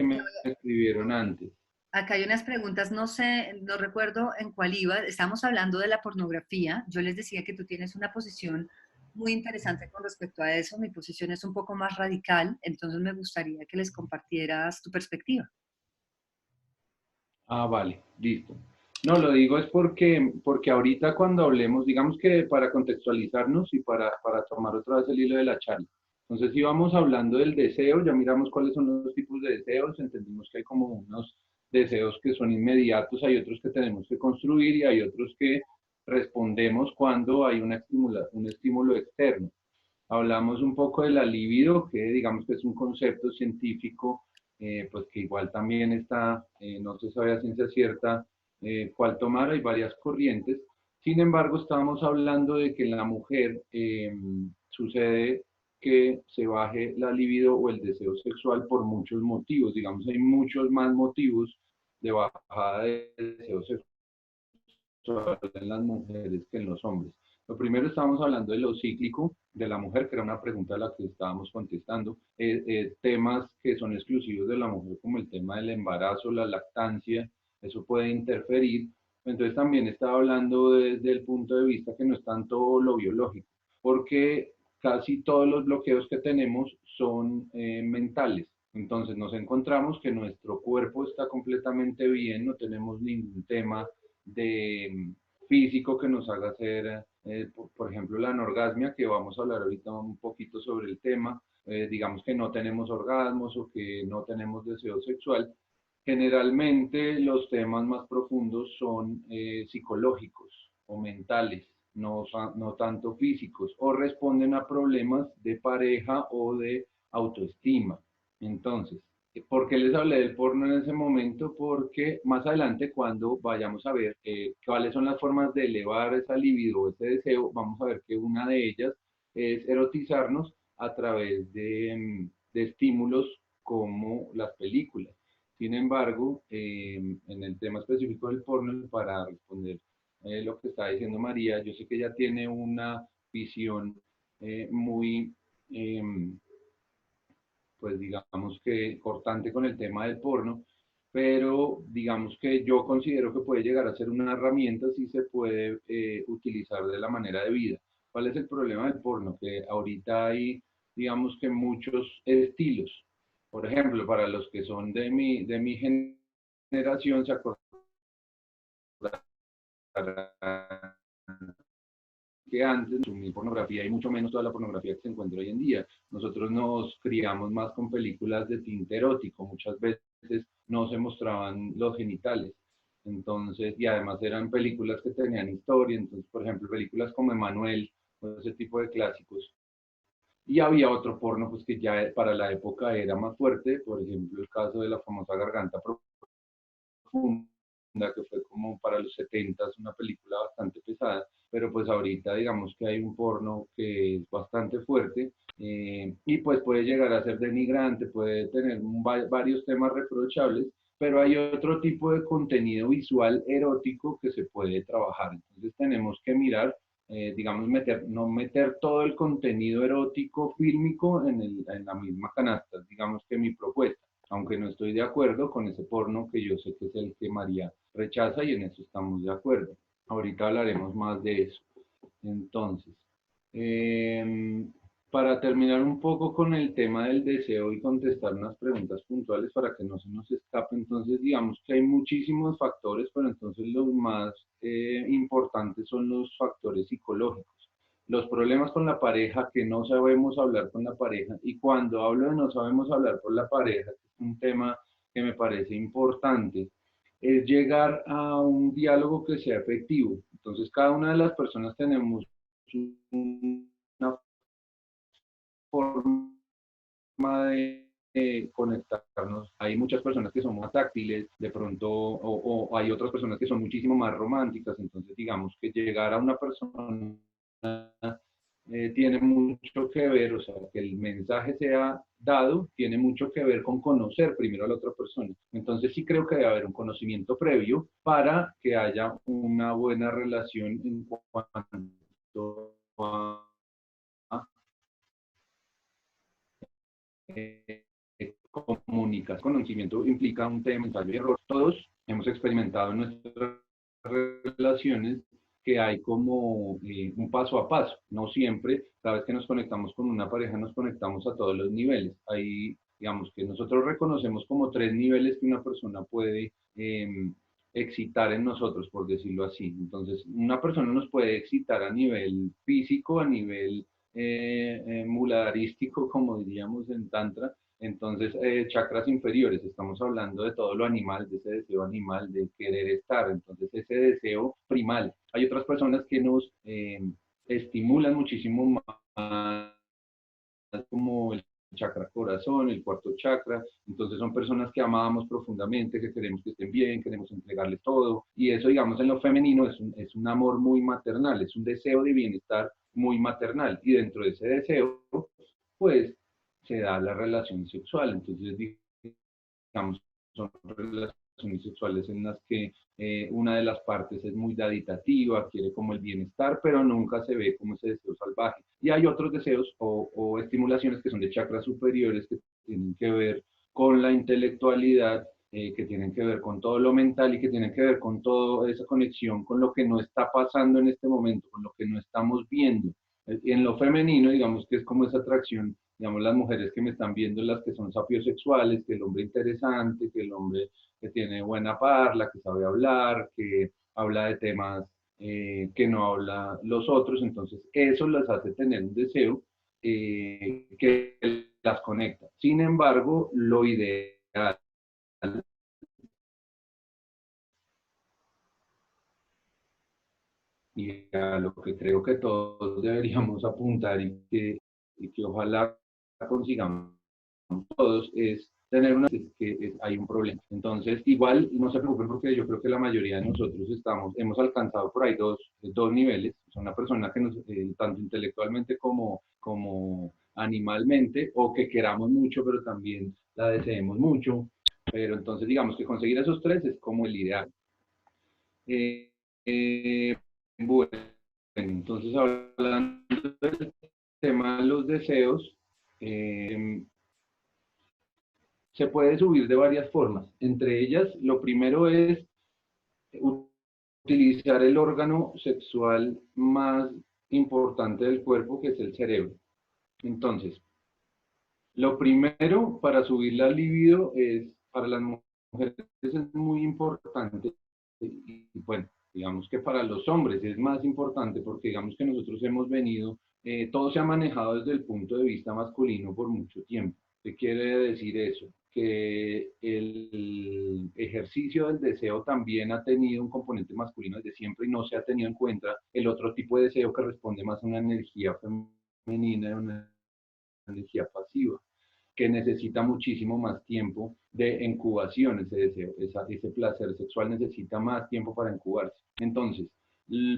me escribieron antes. Acá hay unas preguntas, no sé, no recuerdo en cuál iba. Estamos hablando de la pornografía. Yo les decía que tú tienes una posición muy interesante con respecto a eso. Mi posición es un poco más radical, entonces me gustaría que les compartieras tu perspectiva. Ah, vale, listo. No, lo digo es porque ahorita cuando hablemos, digamos que para contextualizarnos y para tomar otra vez el hilo de la charla. Entonces, si vamos hablando del deseo, ya miramos cuáles son los tipos de deseos, entendimos que hay como unos deseos que son inmediatos, hay otros que tenemos que construir y hay otros que respondemos cuando hay un estímulo externo. Hablamos un poco de la libido, que digamos que es un concepto científico, pues que igual también está, no se sabe a ciencia cierta cuál tomar, hay varias corrientes. Sin embargo, estábamos hablando de que en la mujer sucede que se baje la libido o el deseo sexual por muchos motivos. Digamos, hay muchos más motivos de bajada de deseo sexual en las mujeres que en los hombres. Lo primero, estábamos hablando de lo cíclico de la mujer, que era una pregunta a la que estábamos contestando. Temas que son exclusivos de la mujer, como el tema del embarazo, la lactancia, eso puede interferir. Entonces también estaba hablando desde el punto de vista que no es tanto lo biológico, porque casi todos los bloqueos que tenemos son mentales. Entonces nos encontramos que nuestro cuerpo está completamente bien, no tenemos ningún tema de físico que nos haga hacer, por ejemplo, la anorgasmia, que vamos a hablar ahorita un poquito sobre el tema. Digamos que no tenemos orgasmos o que no tenemos deseo sexual. Generalmente los temas más profundos son psicológicos o mentales, no tanto físicos, o responden a problemas de pareja o de autoestima. Entonces, ¿por qué les hablé del porno en ese momento? Porque más adelante, cuando vayamos a ver cuáles son las formas de elevar esa libido o ese deseo, vamos a ver que una de ellas es erotizarnos a través de estímulos como las películas. Sin embargo, en el tema específico del porno, para responder lo que está diciendo María, yo sé que ella tiene una visión muy... pues digamos que cortante con el tema del porno, pero digamos que yo considero que puede llegar a ser una herramienta si se puede utilizar de la manera debida. ¿Cuál es el problema del porno? Que ahorita hay, digamos que muchos estilos. Por ejemplo, para los que son de mi generación, se acordarán que antes consumir pornografía y mucho menos toda la pornografía que se encuentra hoy en día. Nosotros nos criamos más con películas de tinte erótico, muchas veces no se mostraban los genitales. Entonces, y además eran películas que tenían historia, entonces, por ejemplo, películas como Emanuel, ese tipo de clásicos. Y había otro porno, pues que ya para la época era más fuerte, por ejemplo, el caso de la famosa Garganta Profunda, que fue como para los 70, una película bastante pesada, pero pues ahorita digamos que hay un porno que es bastante fuerte y pues puede llegar a ser denigrante, puede tener varios temas reprochables, pero hay otro tipo de contenido visual erótico que se puede trabajar. Entonces tenemos que mirar, digamos, no meter todo el contenido erótico fílmico en la misma canasta, digamos que mi propuesta, aunque no estoy de acuerdo con ese porno que yo sé que es el que María rechaza y en eso estamos de acuerdo. Ahorita hablaremos más de eso. Entonces, eh, para terminar un poco con el tema del deseo y contestar unas preguntas puntuales para que no se nos escape, entonces digamos que hay muchísimos factores, pero entonces los más importantes son los factores psicológicos. Los problemas con la pareja, que no sabemos hablar con la pareja, y cuando hablo de no sabemos hablar con la pareja, es un tema que me parece importante, es llegar a un diálogo que sea efectivo. Entonces, cada una de las personas tenemos una forma de conectarnos. Hay muchas personas que son más táctiles, de pronto, o hay otras personas que son muchísimo más románticas. Entonces, digamos que llegar a una persona tiene mucho que ver, o sea, que el mensaje sea dado, tiene mucho que ver con conocer primero a la otra persona. Entonces sí creo que debe haber un conocimiento previo para que haya una buena relación en cuanto a eh, comunicación. Conocimiento implica un tema de ensayo y error. Todos hemos experimentado en nuestras relaciones que hay como un paso a paso. No siempre, cada vez que nos conectamos con una pareja, nos conectamos a todos los niveles. Hay, digamos, que nosotros reconocemos como 3 niveles que una persona puede excitar en nosotros, por decirlo así. Entonces, una persona nos puede excitar a nivel físico, a nivel muladarístico, como diríamos en Tantra. Entonces, chakras inferiores, estamos hablando de todo lo animal, de ese deseo animal, de querer estar, entonces ese deseo primal. Hay otras personas que nos estimulan muchísimo más, como el chakra corazón, el cuarto chakra, entonces son personas que amamos profundamente, que queremos que estén bien, queremos entregarles todo, y eso digamos en lo femenino es un amor muy maternal, es un deseo de bienestar muy maternal, y dentro de ese deseo, pues se da la relación sexual, entonces digamos, son relaciones sexuales en las que una de las partes es muy daditativa, quiere como el bienestar, pero nunca se ve como ese deseo salvaje. Y hay otros deseos o estimulaciones que son de chakras superiores que tienen que ver con la intelectualidad, que tienen que ver con todo lo mental y que tienen que ver con toda esa conexión con lo que no está pasando en este momento, con lo que no estamos viendo. En lo femenino, digamos que es como esa atracción, digamos, las mujeres que me están viendo, las que son sapiosexuales, que el hombre interesante, que el hombre que tiene buena parla, que sabe hablar, que habla de temas que no habla los otros, entonces eso las hace tener un deseo que las conecta. Sin embargo, lo ideal y a lo que creo que todos deberíamos apuntar y que ojalá consigamos todos es tener una que hay un problema. Entonces, igual no se preocupen porque yo creo que la mayoría de nosotros hemos alcanzado por ahí dos niveles. Es una persona que nos, tanto intelectualmente como animalmente, o que queramos mucho, pero también la deseemos mucho. Pero entonces, digamos que conseguir esos tres es como el ideal. Eh, eh, bueno, entonces hablando del tema de los deseos, se puede subir de varias formas. Entre ellas, lo primero es utilizar el órgano sexual más importante del cuerpo, que es el cerebro. Entonces, lo primero para subir la libido es, para las mujeres es muy importante, y bueno, digamos que para los hombres es más importante porque digamos que nosotros hemos venido, todo se ha manejado desde el punto de vista masculino por mucho tiempo. ¿Qué quiere decir eso? Que el ejercicio del deseo también ha tenido un componente masculino desde siempre y no se ha tenido en cuenta el otro tipo de deseo que responde más a una energía femenina, una energía pasiva, que necesita muchísimo más tiempo de incubación. Ese deseo, ese placer sexual necesita más tiempo para incubarse. Entonces,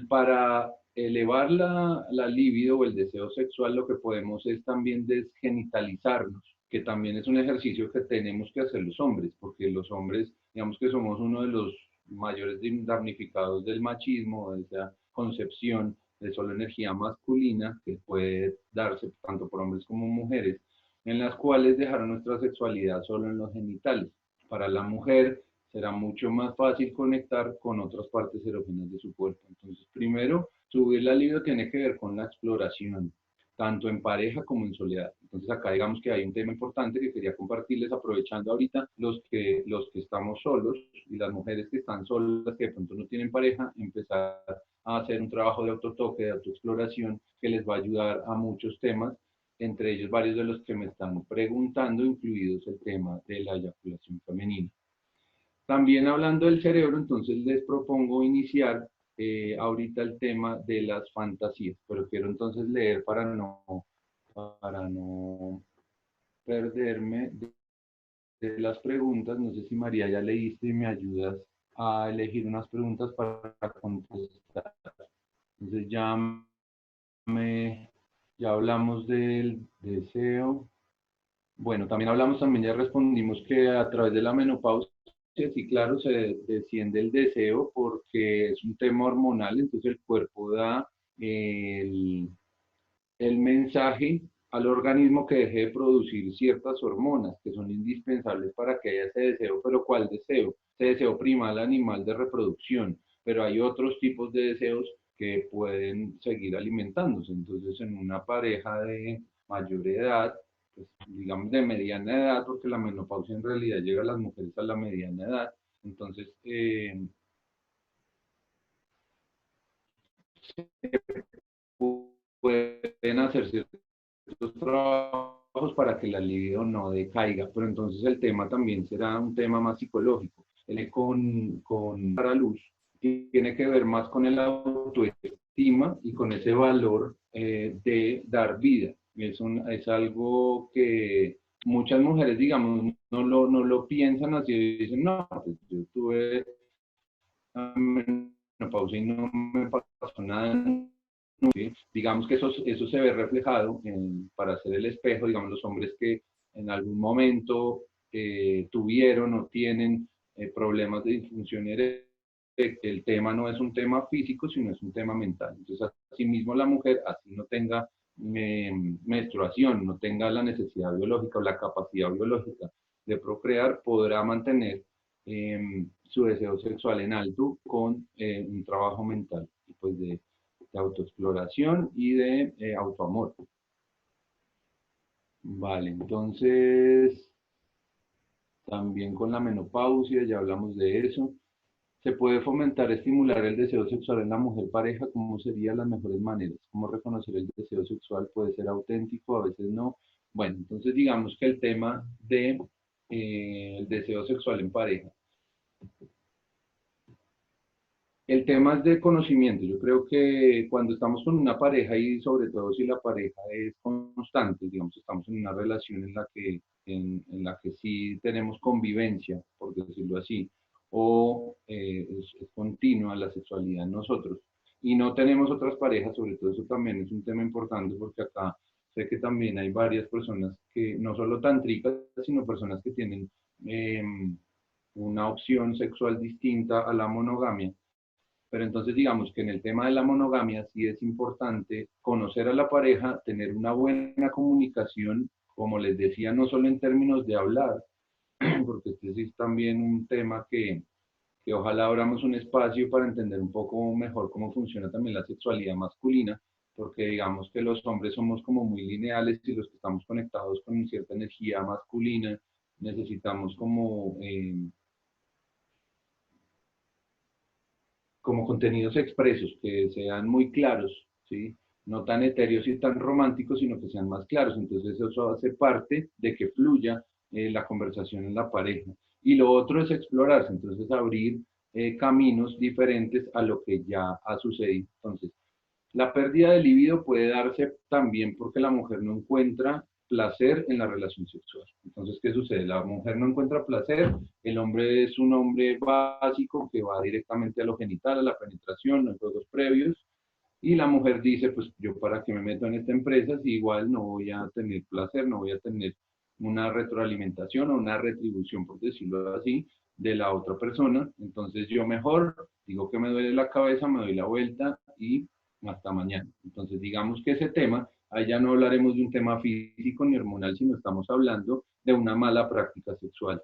para elevar la libido o el deseo sexual, lo que podemos es también desgenitalizarnos, que también es un ejercicio que tenemos que hacer los hombres, porque los hombres, digamos que somos uno de los mayores damnificados del machismo, de esa concepción de solo energía masculina que puede darse tanto por hombres como mujeres, en las cuales dejaron nuestra sexualidad solo en los genitales. Para la mujer será mucho más fácil conectar con otras partes erógenas de su cuerpo. Entonces, primero, subir la libido tiene que ver con la exploración, tanto en pareja como en soledad. Entonces, acá digamos que hay un tema importante que quería compartirles, aprovechando ahorita los que estamos solos y las mujeres que están solas, que de pronto no tienen pareja, empezar a hacer un trabajo de autotoque, de autoexploración, que les va a ayudar a muchos temas, entre ellos varios de los que me están preguntando, incluidos el tema de la eyaculación femenina. También hablando del cerebro, entonces les propongo iniciar ahorita el tema de las fantasías, pero quiero entonces leer para no perderme de las preguntas. No sé si María ya leíste y me ayudas a elegir unas preguntas para contestar. Entonces ya hablamos del deseo. Bueno, también ya respondimos que a través de la menopausia, sí, claro, se desciende el deseo porque es un tema hormonal, entonces el cuerpo da el, el mensaje al organismo que deje de producir ciertas hormonas que son indispensables para que haya ese deseo. Pero ¿cuál deseo? Ese deseo primal animal de reproducción, pero hay otros tipos de deseos que pueden seguir alimentándose. Entonces, en una pareja de mayor edad, pues, digamos de mediana edad, porque la menopausia en realidad llega a las mujeres a la mediana edad, entonces pueden hacer ciertos trabajos para que la libido no decaiga, pero entonces el tema también será un tema más psicológico. Con para luz tiene que ver más con el autoestima y con ese valor de dar vida. Es algo que muchas mujeres, digamos, no lo piensan así, y dicen, no, pues yo tuve menopausia y no me pasó nada. ¿Sí? Digamos que eso se ve reflejado para hacer el espejo, digamos, los hombres que en algún momento tuvieron o tienen problemas de disfunción eréctil. El tema no es un tema físico, sino es un tema mental. Entonces, asimismo la mujer, así no tenga menstruación, no tenga la necesidad biológica o la capacidad biológica de procrear, podrá mantener su deseo sexual en alto con un trabajo mental y pues de autoexploración y de autoamor. Vale, entonces también con la menopausia, ya hablamos de eso. Se puede fomentar, estimular el deseo sexual en la mujer pareja. ¿Cómo serían las mejores maneras? ¿Cómo reconocer el deseo sexual? Puede ser auténtico, a veces no. Bueno, entonces digamos que el tema de el deseo sexual en pareja. El tema es de conocimiento. Yo creo que cuando estamos con una pareja y sobre todo si la pareja es constante, digamos, estamos en una relación en la que sí tenemos convivencia, por decirlo así, o es continua la sexualidad en nosotros, y no tenemos otras parejas, sobre todo eso también es un tema importante porque acá sé que también hay varias personas que no solo tantricas, sino personas que tienen eh, una opción sexual distinta a la monogamia. Pero entonces digamos que en el tema de la monogamia sí es importante conocer a la pareja, tener una buena comunicación, como les decía, no solo en términos de hablar, porque este sí es también un tema que ojalá abramos un espacio para entender un poco mejor cómo funciona también la sexualidad masculina, porque digamos que los hombres somos como muy lineales y los que estamos conectados con cierta energía masculina necesitamos como contenidos expresos, que sean muy claros, ¿sí? No tan etéreos y tan románticos, sino que sean más claros. Entonces eso hace parte de que fluya la conversación en la pareja. Y lo otro es explorarse, entonces abrir caminos diferentes a lo que ya ha sucedido. Entonces, la pérdida de libido puede darse también porque la mujer no encuentra placer en la relación sexual. Entonces, ¿qué sucede? La mujer no encuentra placer, el hombre es un hombre básico que va directamente a lo genital, a la penetración, los juegos previos, y la mujer dice, pues yo para qué me meto en esta empresa si igual no voy a tener placer, no voy a tener una retroalimentación o una retribución, por decirlo así, de la otra persona. Entonces yo mejor digo que me duele la cabeza, me doy la vuelta y hasta mañana. Entonces digamos que ese tema, ahí ya no hablaremos de un tema físico ni hormonal, sino estamos hablando de una mala práctica sexual.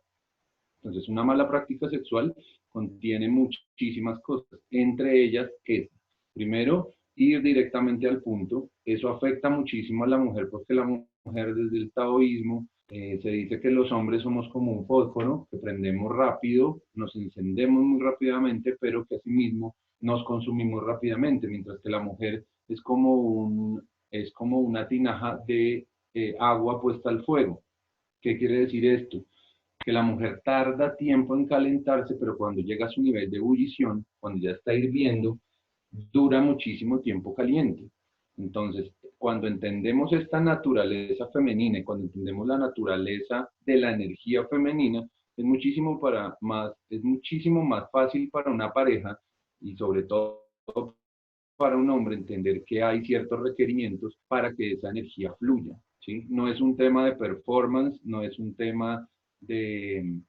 Entonces una mala práctica sexual contiene muchísimas cosas, entre ellas es, primero, ir directamente al punto. Eso afecta muchísimo a la mujer porque la mujer desde el taoísmo se dice que los hombres somos como un fósforo, que prendemos rápido, nos encendemos muy rápidamente, pero que asimismo nos consumimos rápidamente, mientras que la mujer es como una tinaja de agua puesta al fuego. ¿Qué quiere decir esto? Que la mujer tarda tiempo en calentarse, pero cuando llega a su nivel de ebullición, cuando ya está hirviendo, dura muchísimo tiempo caliente. Entonces, cuando entendemos esta naturaleza femenina y cuando entendemos la naturaleza de la energía femenina, es muchísimo más fácil para una pareja y sobre todo para un hombre entender que hay ciertos requerimientos para que esa energía fluya, ¿sí? No es un tema de performance, no es un tema de,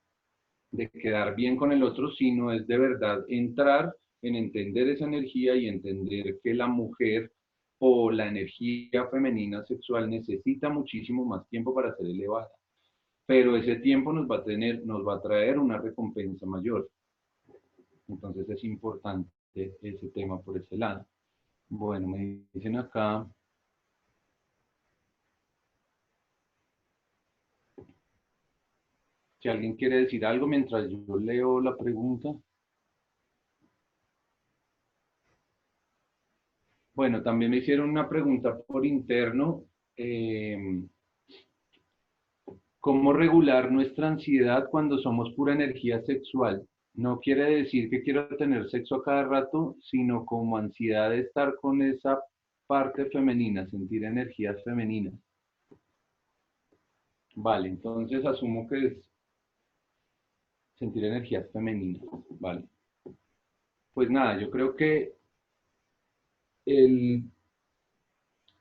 de quedar bien con el otro, sino es de verdad entrar en entender esa energía y entender que la mujer o la energía femenina sexual necesita muchísimo más tiempo para ser elevada. Pero ese tiempo nos va a traer una recompensa mayor. Entonces es importante ese tema por ese lado. Bueno, me dicen acá, si alguien quiere decir algo mientras yo leo la pregunta. Bueno, también me hicieron una pregunta por interno. ¿Cómo regular nuestra ansiedad cuando somos pura energía sexual? No quiere decir que quiero tener sexo a cada rato, sino como ansiedad de estar con esa parte femenina, sentir energías femeninas. Vale, entonces asumo que es sentir energías femeninas. Vale. Pues nada, yo creo que el,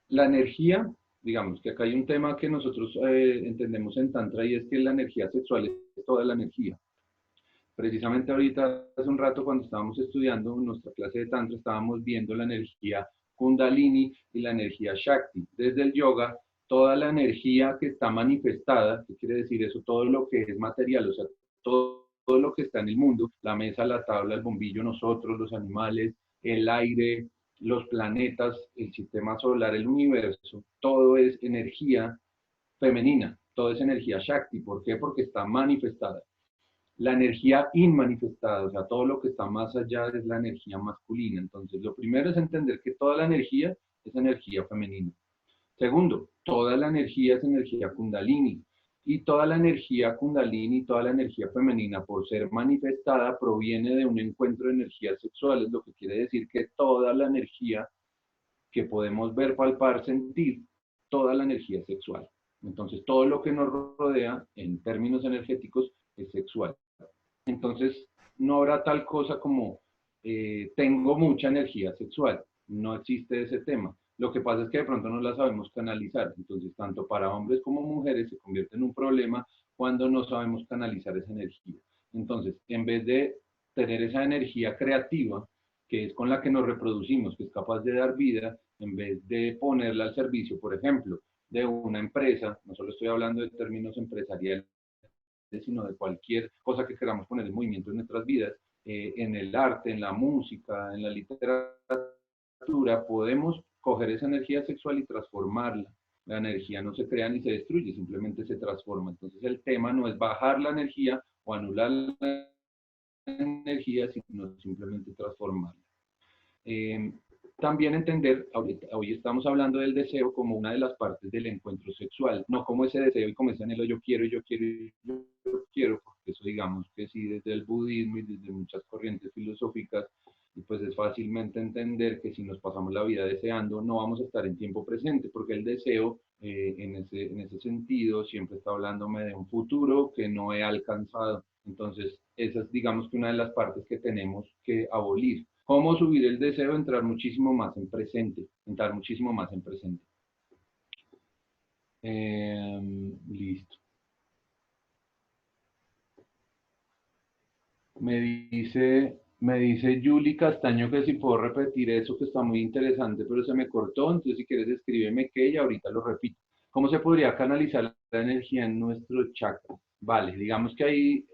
la energía, digamos que acá hay un tema que nosotros entendemos en Tantra y es que la energía sexual es toda la energía. Precisamente ahorita, hace un rato, cuando estábamos estudiando nuestra clase de Tantra, estábamos viendo la energía Kundalini y la energía Shakti. Desde el yoga, toda la energía que está manifestada, ¿qué quiere decir eso? Todo lo que es material, o sea, todo lo que está en el mundo, la mesa, la tabla, el bombillo, nosotros, los animales, el aire, los planetas, el sistema solar, el universo, todo es energía femenina, todo es energía Shakti. ¿Por qué? Porque está manifestada. La energía inmanifestada, o sea, todo lo que está más allá es la energía masculina. Entonces, lo primero es entender que toda la energía es energía femenina. Segundo, toda la energía es energía kundalini. Y toda la energía kundalini, toda la energía femenina, por ser manifestada, proviene de un encuentro de energías sexuales, lo que quiere decir que toda la energía que podemos ver, palpar, sentir, toda la energía es sexual. Entonces, todo lo que nos rodea, en términos energéticos, es sexual. Entonces, no habrá tal cosa como tengo mucha energía sexual. No existe ese tema. Lo que pasa es que de pronto no la sabemos canalizar. Entonces, tanto para hombres como mujeres se convierte en un problema cuando no sabemos canalizar esa energía. Entonces, en vez de tener esa energía creativa, que es con la que nos reproducimos, que es capaz de dar vida, en vez de ponerla al servicio, por ejemplo, de una empresa, no solo estoy hablando de términos empresariales, sino de cualquier cosa que queramos poner en movimiento en nuestras vidas, en el arte, en la música, en la literatura, podemos coger esa energía sexual y transformarla. La energía no se crea ni se destruye, simplemente se transforma. Entonces el tema no es bajar la energía o anular la energía, sino simplemente transformarla. También entender, hoy estamos hablando del deseo como una de las partes del encuentro sexual, no como ese deseo y como ese anhelo yo quiero, yo quiero, yo quiero, porque eso digamos que sí desde el budismo y desde muchas corrientes filosóficas, y pues es fácilmente entender que si nos pasamos la vida deseando, no vamos a estar en tiempo presente, porque el deseo en ese sentido siempre está hablándome de un futuro que no he alcanzado. Entonces, esa es digamos que una de las partes que tenemos que abolir. ¿Cómo subir el deseo? Entrar muchísimo más en presente, entrar muchísimo más en presente. Listo. Me dice Julie Castaño que si puedo repetir eso, que está muy interesante, pero se me cortó, entonces si quieres escríbeme que y ahorita lo repito. ¿Cómo se podría canalizar la energía en nuestro chakra? Vale, digamos que hay,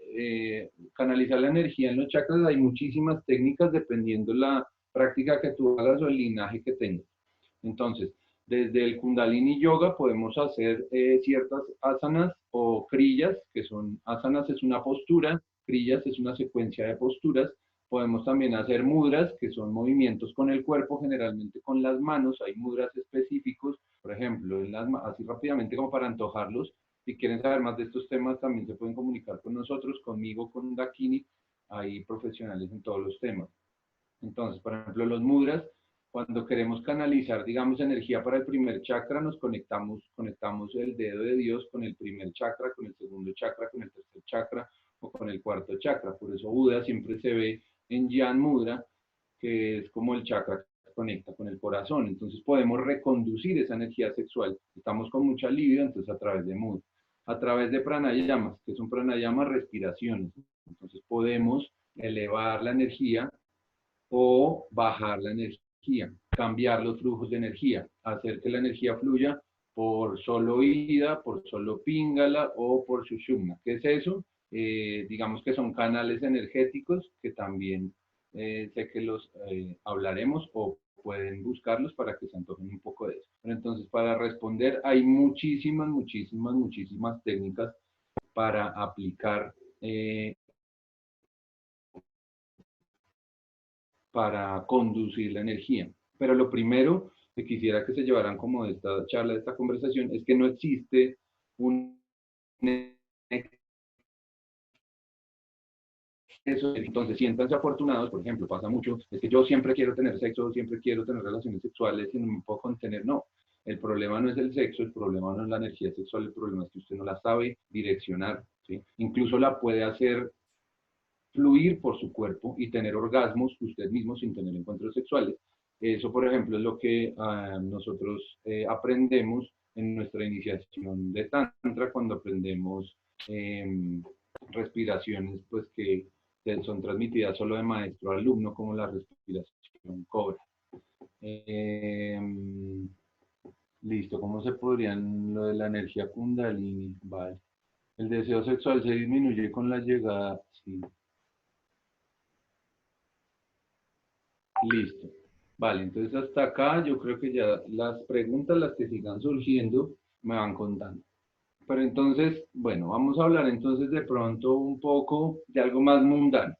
canalizar la energía en los chakras, hay muchísimas técnicas dependiendo la práctica que tú hagas o el linaje que tengas. Entonces, desde el Kundalini Yoga podemos hacer ciertas asanas o kriyas, que son asanas es una postura, kriyas es una secuencia de posturas. Podemos también hacer mudras, que son movimientos con el cuerpo, generalmente con las manos. Hay mudras específicos, por ejemplo, así rápidamente como para antojarlos. Si quieren saber más de estos temas, también se pueden comunicar con nosotros, conmigo, con Dakini. Hay profesionales en todos los temas. Entonces, por ejemplo, los mudras, cuando queremos canalizar, digamos, energía para el primer chakra, nos conectamos el dedo de Dios con el primer chakra, con el segundo chakra, con el tercer chakra o con el cuarto chakra. Por eso Buda siempre se ve en Jan Mudra, que es como el chakra que conecta con el corazón. Entonces podemos reconducir esa energía sexual. Estamos con mucha libido, entonces a través de Mudra. A través de pranayamas, que son pranayamas respiraciones. Entonces podemos elevar la energía o bajar la energía, cambiar los flujos de energía, hacer que la energía fluya por solo ida, por solo pingala o por sushumna. ¿Qué es eso? Digamos que son canales energéticos que también sé que los hablaremos o pueden buscarlos para que se antojen un poco de eso. Pero entonces, para responder, hay muchísimas técnicas para aplicar para conducir la energía. Pero lo primero que quisiera que se llevaran como de esta charla, de esta conversación, es que no existe un exceso. Entonces siéntanse afortunados, por ejemplo, pasa mucho, es que yo siempre quiero tener sexo, siempre quiero tener relaciones sexuales y no me puedo contener. No, el problema no es el sexo, el problema no es la energía sexual, el problema es que usted no la sabe direccionar, ¿sí? Incluso la puede hacer fluir por su cuerpo y tener orgasmos usted mismo sin tener encuentros sexuales. Eso, por ejemplo, es lo que nosotros aprendemos en nuestra iniciación de Tantra, cuando aprendemos respiraciones pues, que son transmitidas solo de maestro a alumno, como la respiración cobra. Listo, ¿cómo se podrían lo de la energía Kundalini? Vale. El deseo sexual se disminuye con la llegada, sí. Listo. Vale, entonces hasta acá yo creo que ya las preguntas, las que sigan surgiendo, me van contando. Pero entonces, bueno, vamos a hablar entonces de pronto un poco de algo más mundano,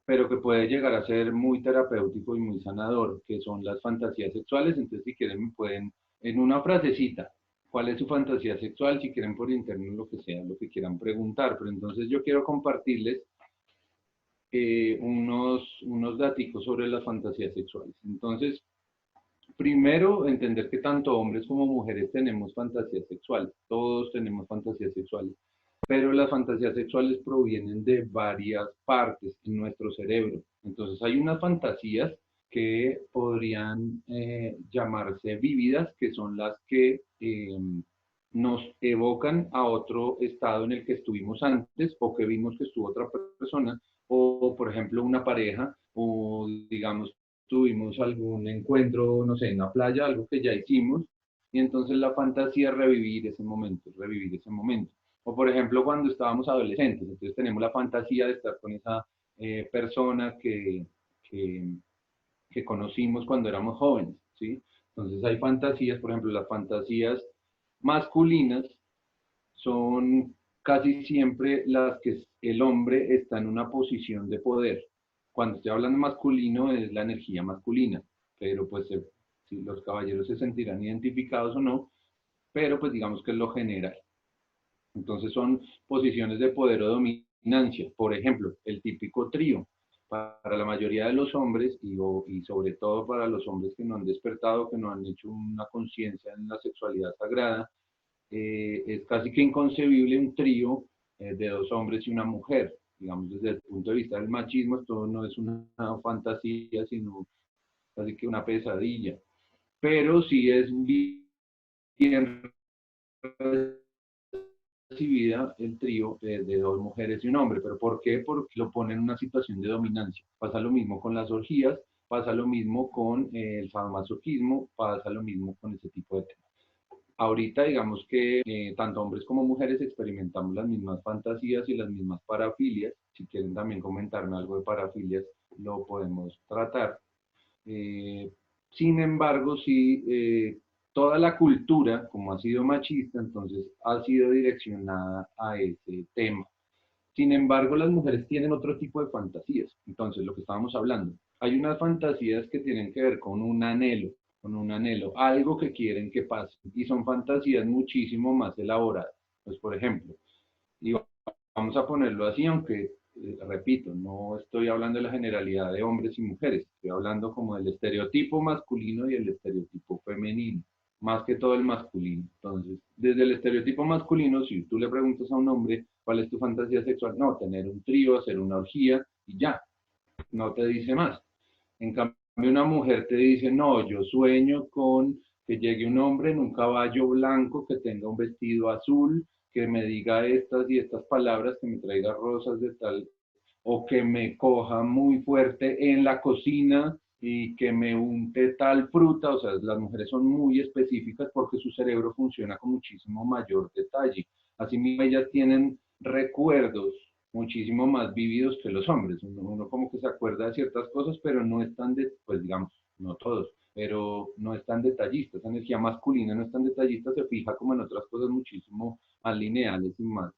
pero que puede llegar a ser muy terapéutico y muy sanador, que son las fantasías sexuales. Entonces, si quieren, me pueden, en una frasecita, ¿cuál es su fantasía sexual? Si quieren por internet, lo que sea, lo que quieran preguntar. Pero entonces yo quiero compartirles unos datos sobre las fantasías sexuales. Entonces, primero, entender que tanto hombres como mujeres tenemos fantasías sexuales. Todos tenemos fantasías sexuales. Pero las fantasías sexuales provienen de varias partes en nuestro cerebro. Entonces, hay unas fantasías que podrían llamarse vívidas, que son las que nos evocan a otro estado en el que estuvimos antes o que vimos que estuvo otra persona, o por ejemplo una pareja, o digamos tuvimos algún encuentro, no sé, en la playa, algo que ya hicimos, y entonces la fantasía es revivir ese momento, revivir ese momento. O por ejemplo, cuando estábamos adolescentes, entonces tenemos la fantasía de estar con esa persona que, que conocimos cuando éramos jóvenes, ¿sí? Entonces hay fantasías, por ejemplo, las fantasías masculinas son casi siempre las que el hombre está en una posición de poder. Cuando estoy hablando masculino es la energía masculina, pero pues si los caballeros se sentirán identificados o no, pero pues digamos que es lo general. Entonces son posiciones de poder o dominancia. Por ejemplo, el típico trío. Para la mayoría de los hombres y sobre todo para los hombres que no han despertado, que no han hecho una conciencia en la sexualidad sagrada, es casi que inconcebible un trío de dos hombres y una mujer. Digamos, desde el punto de vista del machismo, esto no es una fantasía, sino casi que una pesadilla. Pero sí es bien recibida el trío de dos mujeres y un hombre. ¿Pero por qué? Porque lo pone en una situación de dominancia. Pasa lo mismo con las orgías, pasa lo mismo con el sadomasoquismo, pasa lo mismo con ese tipo de temas. Ahorita digamos que tanto hombres como mujeres experimentamos las mismas fantasías y las mismas parafilias. Si quieren también comentarme algo de parafilias, lo podemos tratar. Eh, Sin embargo, sí, toda la cultura, como ha sido machista, entonces ha sido direccionada a ese tema. Sin embargo, las mujeres tienen otro tipo de fantasías. Entonces, lo que estábamos hablando, hay unas fantasías que tienen que ver con un anhelo, algo que quieren que pase. Y son fantasías muchísimo más elaboradas. Pues, por ejemplo, y vamos a ponerlo así, aunque, repito, no estoy hablando de la generalidad de hombres y mujeres, estoy hablando como del estereotipo masculino y el estereotipo femenino, más que todo el masculino. Entonces, desde el estereotipo masculino, si tú le preguntas a un hombre cuál es tu fantasía sexual, no, tener un trío, hacer una orgía y ya, no te dice más. En cambio, una mujer te dice, no, yo sueño con que llegue un hombre en un caballo blanco, que tenga un vestido azul, que me diga estas y estas palabras, que me traiga rosas de tal, o que me coja muy fuerte en la cocina y que me unte tal fruta. O sea, las mujeres son muy específicas porque su cerebro funciona con muchísimo mayor detalle. Asimismo, ellas tienen recuerdos muchísimo más vívidos que los hombres. Uno como que se acuerda de ciertas cosas, pero no es tan, pues digamos, no todos, pero no es tan detallista. Esa energía masculina no es tan detallista, se fija como en otras cosas muchísimo más lineales y más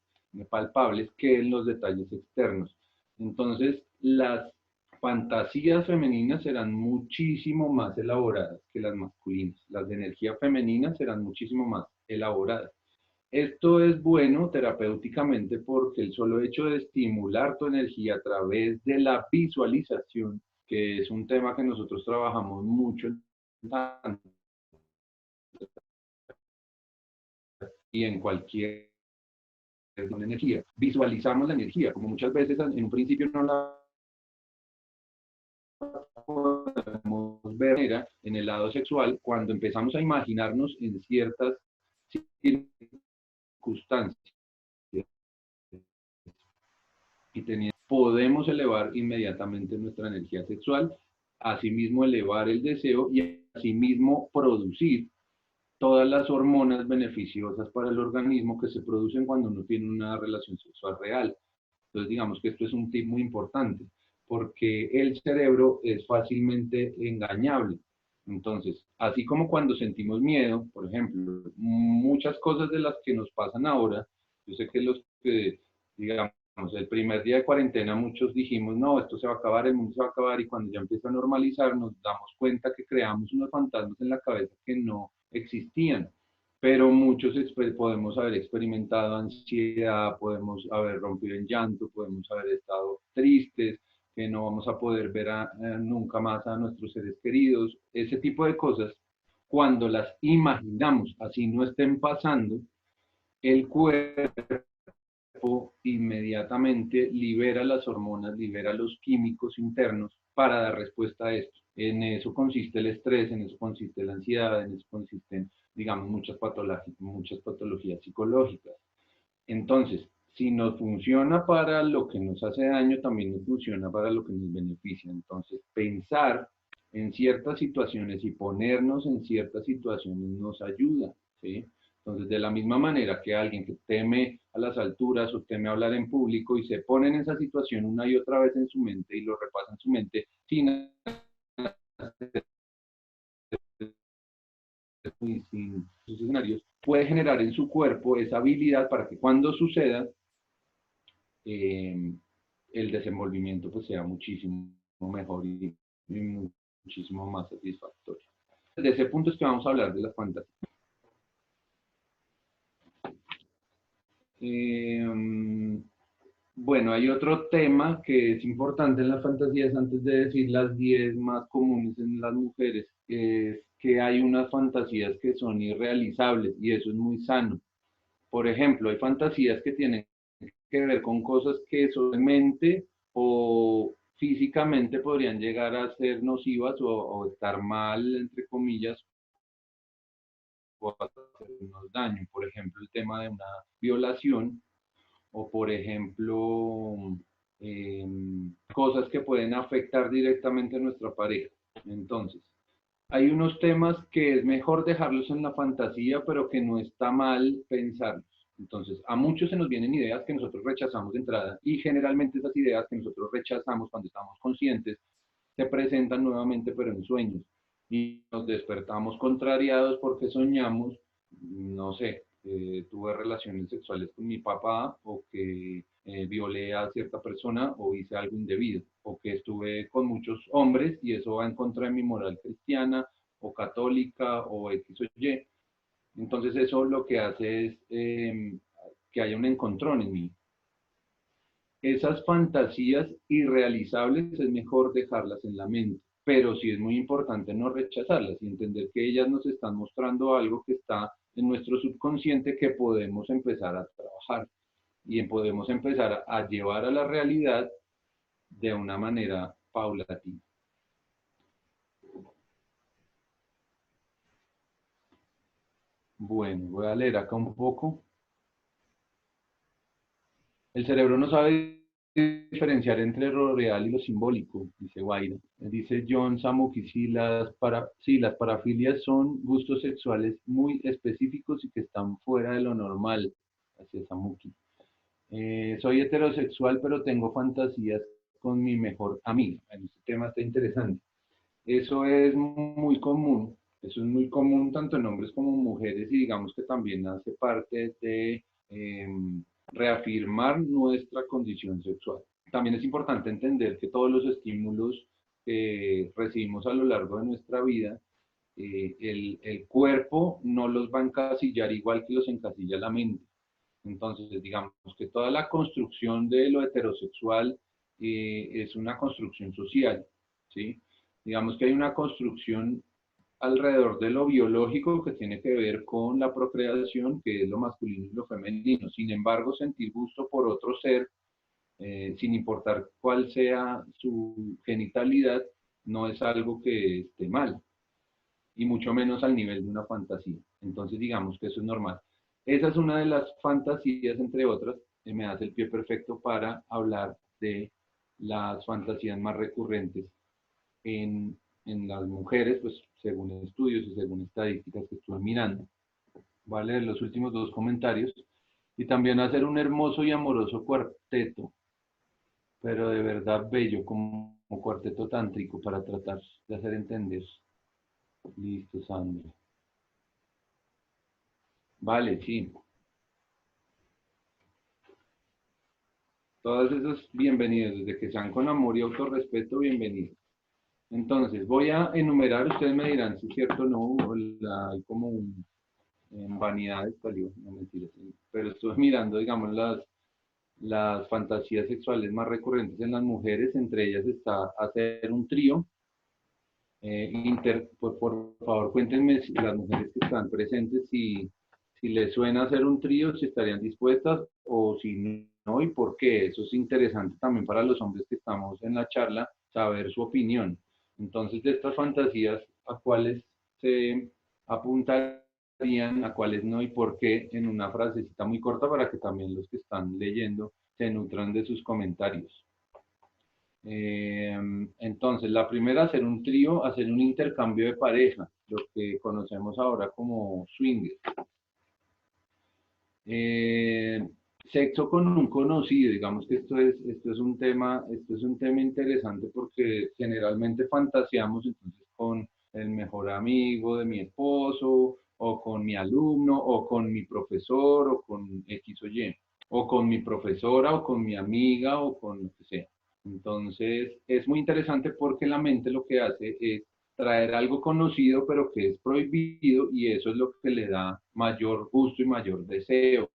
palpables que en los detalles externos. Entonces, las fantasías femeninas serán muchísimo más elaboradas que las masculinas. Las de energía femenina serán muchísimo más elaboradas. Esto es bueno terapéuticamente porque el solo hecho de estimular tu energía a través de la visualización, que es un tema que nosotros trabajamos mucho y en cualquier energía, visualizamos la energía, como muchas veces en un principio no la podemos ver en el lado sexual, cuando empezamos a imaginarnos en ciertas circunstancias y podemos elevar inmediatamente nuestra energía sexual, asimismo elevar el deseo y asimismo producir todas las hormonas beneficiosas para el organismo que se producen cuando uno tiene una relación sexual real. Entonces digamos que esto es un tip muy importante, porque el cerebro es fácilmente engañable. Entonces, así como cuando sentimos miedo, por ejemplo, muchas cosas de las que nos pasan ahora, yo sé que los que, digamos, el primer día de cuarentena muchos dijimos, no, esto se va a acabar, el mundo se va a acabar, y cuando ya empieza a normalizar nos damos cuenta que creamos unos fantasmas en la cabeza que no existían, pero muchos podemos haber experimentado ansiedad, podemos haber rompido en llanto, podemos haber estado tristes, que no vamos a poder ver nunca más a nuestros seres queridos. Ese tipo de cosas, cuando las imaginamos, así no estén pasando, el cuerpo inmediatamente libera las hormonas, libera los químicos internos para dar respuesta a esto. En eso consiste el estrés, en eso consiste la ansiedad, en eso consisten, digamos, muchas patologías psicológicas. Entonces, si nos funciona para lo que nos hace daño, también nos funciona para lo que nos beneficia. Entonces, pensar en ciertas situaciones y ponernos en ciertas situaciones nos ayuda, ¿sí? Entonces, de la misma manera que alguien que teme a las alturas o teme hablar en público y se pone en esa situación una y otra vez en su mente y lo repasa en su mente sin sin sus escenarios, puede generar en su cuerpo esa habilidad para que cuando suceda, eh, el desenvolvimiento pues sea muchísimo mejor y muchísimo más satisfactorio. Desde ese punto es que vamos a hablar de la fantasía. Bueno, hay otro tema que es importante en las fantasías antes de decir las 10 más comunes en las mujeres, es que hay unas fantasías que son irrealizables y eso es muy sano. Por ejemplo, hay fantasías que tienen que ver con cosas que socialmente o físicamente podrían llegar a ser nocivas o estar mal, entre comillas, o hacernos daño. Por ejemplo, el tema de una violación o, por ejemplo, eh, cosas que pueden afectar directamente a nuestra pareja. Entonces, hay unos temas que es mejor dejarlos en la fantasía, pero que no está mal pensarlos. Entonces, a muchos se nos vienen ideas que nosotros rechazamos de entrada y generalmente esas ideas que nosotros rechazamos cuando estamos conscientes se presentan nuevamente, pero en sueños. Y nos despertamos contrariados porque soñamos, no sé, tuve relaciones sexuales con mi papá o que violé a cierta persona o hice algo indebido o que estuve con muchos hombres y eso va en contra de mi moral cristiana o católica o X o Y. Entonces eso lo que hace es que haya un encontrón en mí. Esas fantasías irrealizables es mejor dejarlas en la mente, pero sí es muy importante no rechazarlas y entender que ellas nos están mostrando algo que está en nuestro subconsciente que podemos empezar a trabajar y podemos empezar a llevar a la realidad de una manera paulatina. Bueno, voy a leer acá un poco. El cerebro no sabe diferenciar entre lo real y lo simbólico, dice Guaira. Dice John Samuki, sí, las parafilias son gustos sexuales muy específicos y que están fuera de lo normal, así es Samuki. Soy heterosexual, pero tengo fantasías con mi mejor amiga. Bueno, este tema está interesante. Eso es muy común, eso es muy común tanto en hombres como en mujeres y digamos que también hace parte de reafirmar nuestra condición sexual. También es importante entender que todos los estímulos que recibimos a lo largo de nuestra vida, el cuerpo no los va a encasillar igual que los encasilla la mente. Entonces, digamos que toda la construcción de lo heterosexual es una construcción social, ¿sí? Digamos que hay una construcción alrededor de lo biológico que tiene que ver con la procreación, que es lo masculino y lo femenino. Sin embargo, sentir gusto por otro ser, sin importar cuál sea su genitalidad, no es algo que esté mal, y mucho menos al nivel de una fantasía. Entonces, digamos que eso es normal. Esa es una de las fantasías, entre otras, que me hace el pie perfecto para hablar de las fantasías más recurrentes en las mujeres, pues según estudios y según estadísticas que estuve mirando. Voy a leer los últimos dos comentarios. Y también hacer un hermoso y amoroso cuarteto, pero de verdad bello, como cuarteto tántrico para tratar de hacer entender. Listo, Sandra. Vale, sí. Todas esas bienvenidas, desde que sean con amor y autorrespeto, bienvenidos. Entonces, voy a enumerar, ustedes me dirán si es cierto o no, hay como un, en vanidades, no mentira, pero estuve mirando, digamos, las fantasías sexuales más recurrentes en las mujeres, entre ellas está hacer un trío. Por favor, cuéntenme si las mujeres que están presentes, si les suena hacer un trío, si estarían dispuestas o si no y por qué. Eso es interesante también para los hombres que estamos en la charla, saber su opinión. Entonces, de estas fantasías, ¿a cuáles se apuntarían, a cuáles no y por qué? En una frasecita muy corta para que también los que están leyendo se nutran de sus comentarios. Entonces, la primera, hacer un trío, hacer un intercambio de pareja, lo que conocemos ahora como swinger. Sexo con un conocido, digamos que esto es un tema interesante porque generalmente fantaseamos entonces con el mejor amigo de mi esposo, o con mi alumno, o con mi profesor, o con X o Y, o con mi profesora, o con mi amiga, o con lo que sea. Entonces, es muy interesante porque la mente lo que hace es traer algo conocido, pero que es prohibido, y eso es lo que le da mayor gusto y mayor deseo.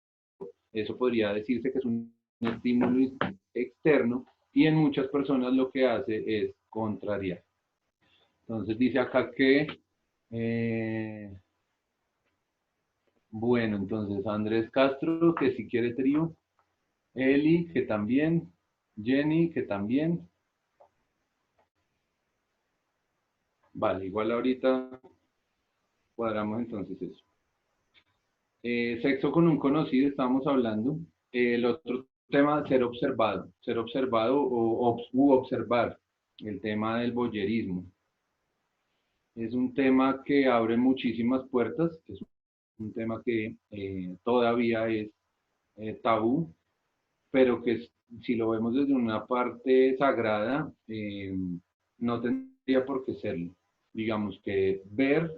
Eso podría decirse que es un estímulo externo, y en muchas personas lo que hace es contrariar. Entonces dice acá que, eh, bueno, entonces Andrés Castro, que si quiere trío, Eli, que también, Jenny, que también. Vale, igual ahorita cuadramos entonces eso. Sexo con un conocido, estábamos hablando. El otro tema, ser observado u observar, el tema del voyerismo. Es un tema que abre muchísimas puertas, es un tema que todavía es tabú, pero que si lo vemos desde una parte sagrada, no tendría por qué serlo. Digamos que ver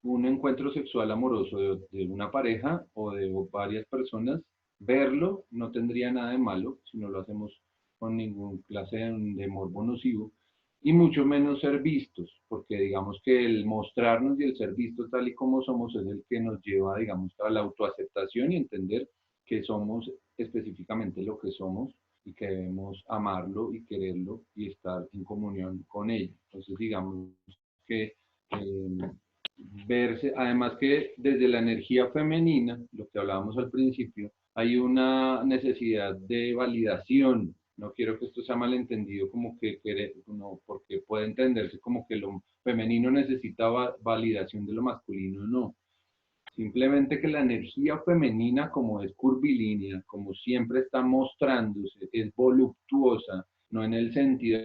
un encuentro sexual amoroso de una pareja o de varias personas, verlo no tendría nada de malo si no lo hacemos con ningún clase de morbo nocivo, y mucho menos ser vistos, porque digamos que el mostrarnos y el ser vistos tal y como somos es el que nos lleva, digamos, a la autoaceptación y entender que somos específicamente lo que somos, y que debemos amarlo y quererlo y estar en comunión con ello. Entonces, digamos que verse, además que desde la energía femenina, lo que hablábamos al principio, hay una necesidad de validación. No quiero que esto sea malentendido como que, no, porque puede entenderse como que lo femenino necesita validación de lo masculino, no. Simplemente que la energía femenina, como es curvilínea, como siempre está mostrándose, es voluptuosa, no en el sentido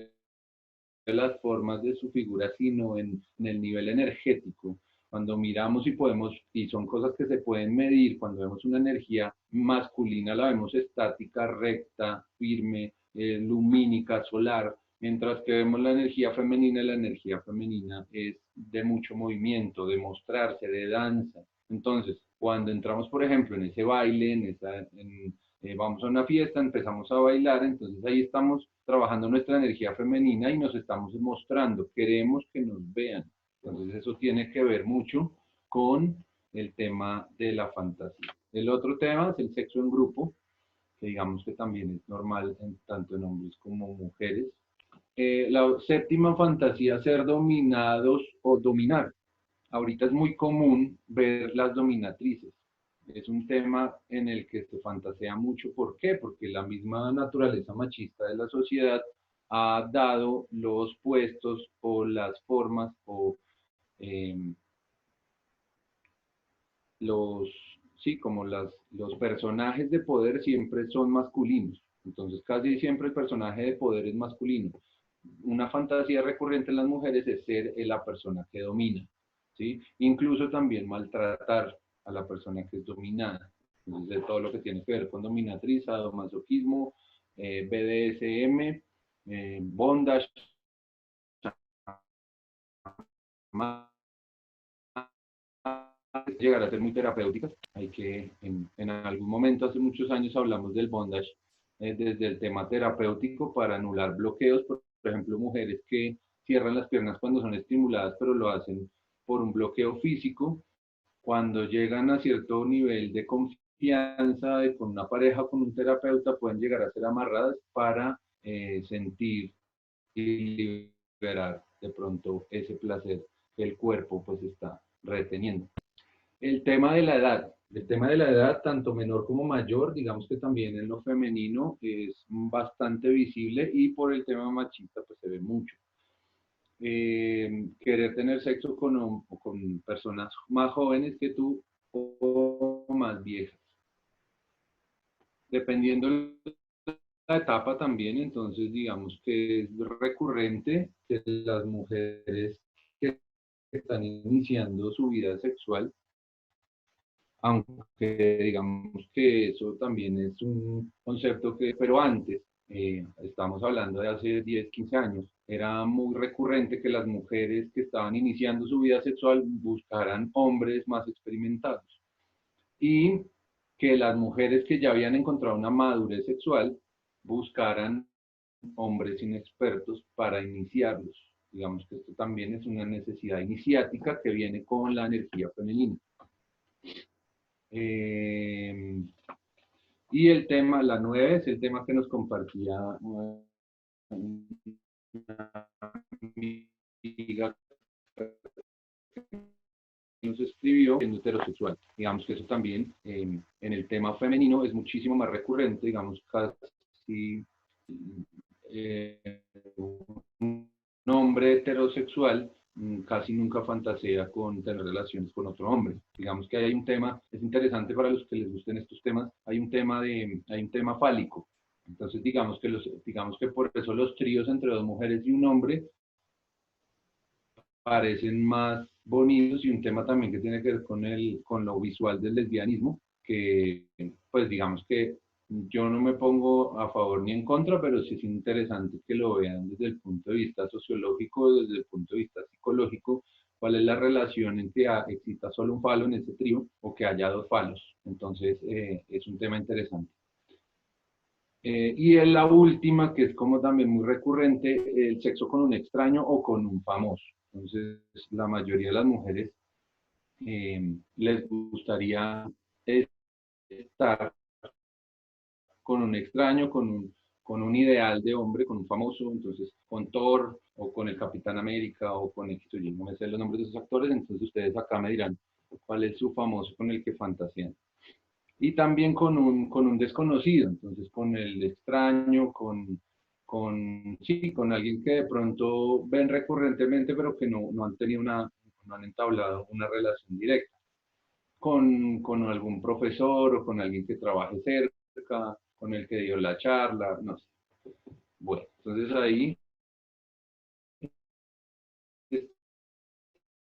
de las formas de su figura, sino en el nivel energético. Cuando miramos y podemos, y son cosas que se pueden medir, cuando vemos una energía masculina, la vemos estática, recta, firme, lumínica, solar, mientras que vemos la energía femenina es de mucho movimiento, de mostrarse, de danza. Entonces, cuando entramos, por ejemplo, en ese baile, vamos a una fiesta, empezamos a bailar, entonces ahí estamos trabajando nuestra energía femenina y nos estamos mostrando, queremos que nos vean. Entonces eso tiene que ver mucho con el tema de la fantasía. El otro tema es el sexo en grupo, que digamos que también es normal tanto en hombres como mujeres. La séptima fantasía, ser dominados o dominar. Ahorita es muy común ver las dominatrices. Es un tema en el que se fantasea mucho. ¿Por qué? Porque la misma naturaleza machista de la sociedad ha dado los puestos o las formas o eh, los, sí, como los personajes de poder siempre son masculinos. Entonces casi siempre el personaje de poder es masculino. Una fantasía recurrente en las mujeres es ser la persona que domina, ¿sí? Incluso también maltratar a la persona que es dominada. Entonces, de todo lo que tiene que ver con dominatriz, sadomasoquismo, BDSM, bondage, llegar a ser muy terapéuticas. Hay que, en algún momento, hace muchos años, hablamos del bondage desde el tema terapéutico para anular bloqueos. Por ejemplo, mujeres que cierran las piernas cuando son estimuladas, pero lo hacen por un bloqueo físico. Cuando llegan a cierto nivel de confianza con una pareja o con un terapeuta, pueden llegar a ser amarradas para sentir y liberar de pronto ese placer que el cuerpo pues está reteniendo. El tema de la edad, tanto menor como mayor, digamos que también en lo femenino es bastante visible, y por el tema machista pues se ve mucho. Querer tener sexo con personas más jóvenes que tú o más viejas. Dependiendo de la etapa también, entonces digamos que es recurrente que las mujeres que están iniciando su vida sexual aunque digamos que eso también es un concepto que, pero antes, estamos hablando de hace 10, 15 años, era muy recurrente que las mujeres que estaban iniciando su vida sexual buscaran hombres más experimentados y que las mujeres que ya habían encontrado una madurez sexual buscaran hombres inexpertos para iniciarlos. Digamos que esto también es una necesidad iniciática que viene con la energía femenina. Y el tema, la 9, es el tema que nos compartía una amiga que nos escribió, siendo heterosexual. Digamos que eso también en el tema femenino es muchísimo más recurrente, digamos, casi un hombre heterosexual casi nunca fantasea con tener relaciones con otro hombre. Digamos que hay un tema, es interesante para los que les gusten estos temas, hay un tema fálico. Entonces digamos que por eso los tríos entre dos mujeres y un hombre parecen más bonitos, y un tema también que tiene que ver con lo visual del lesbianismo, que pues digamos que yo no me pongo a favor ni en contra, pero sí es interesante que lo vean desde el punto de vista sociológico, desde el punto de vista psicológico, cuál es la relación en que exista solo un falo en ese trío o que haya dos falos. Entonces, es un tema interesante. Y en la última, que es como también muy recurrente, el sexo con un extraño o con un famoso. Entonces, la mayoría de las mujeres les gustaría estar con un extraño, con un ideal de hombre, con un famoso, entonces con Thor o con el Capitán América o con el, yo no me sé los nombres de esos actores, entonces ustedes acá me dirán cuál es su famoso con el que fantasean. Y también con un desconocido, entonces con el extraño, sí, con alguien que de pronto ven recurrentemente, pero que no han tenido no han entablado una relación directa. Con algún profesor o con alguien que trabaje cerca, con el que dio la charla, no sé. Bueno, entonces ahí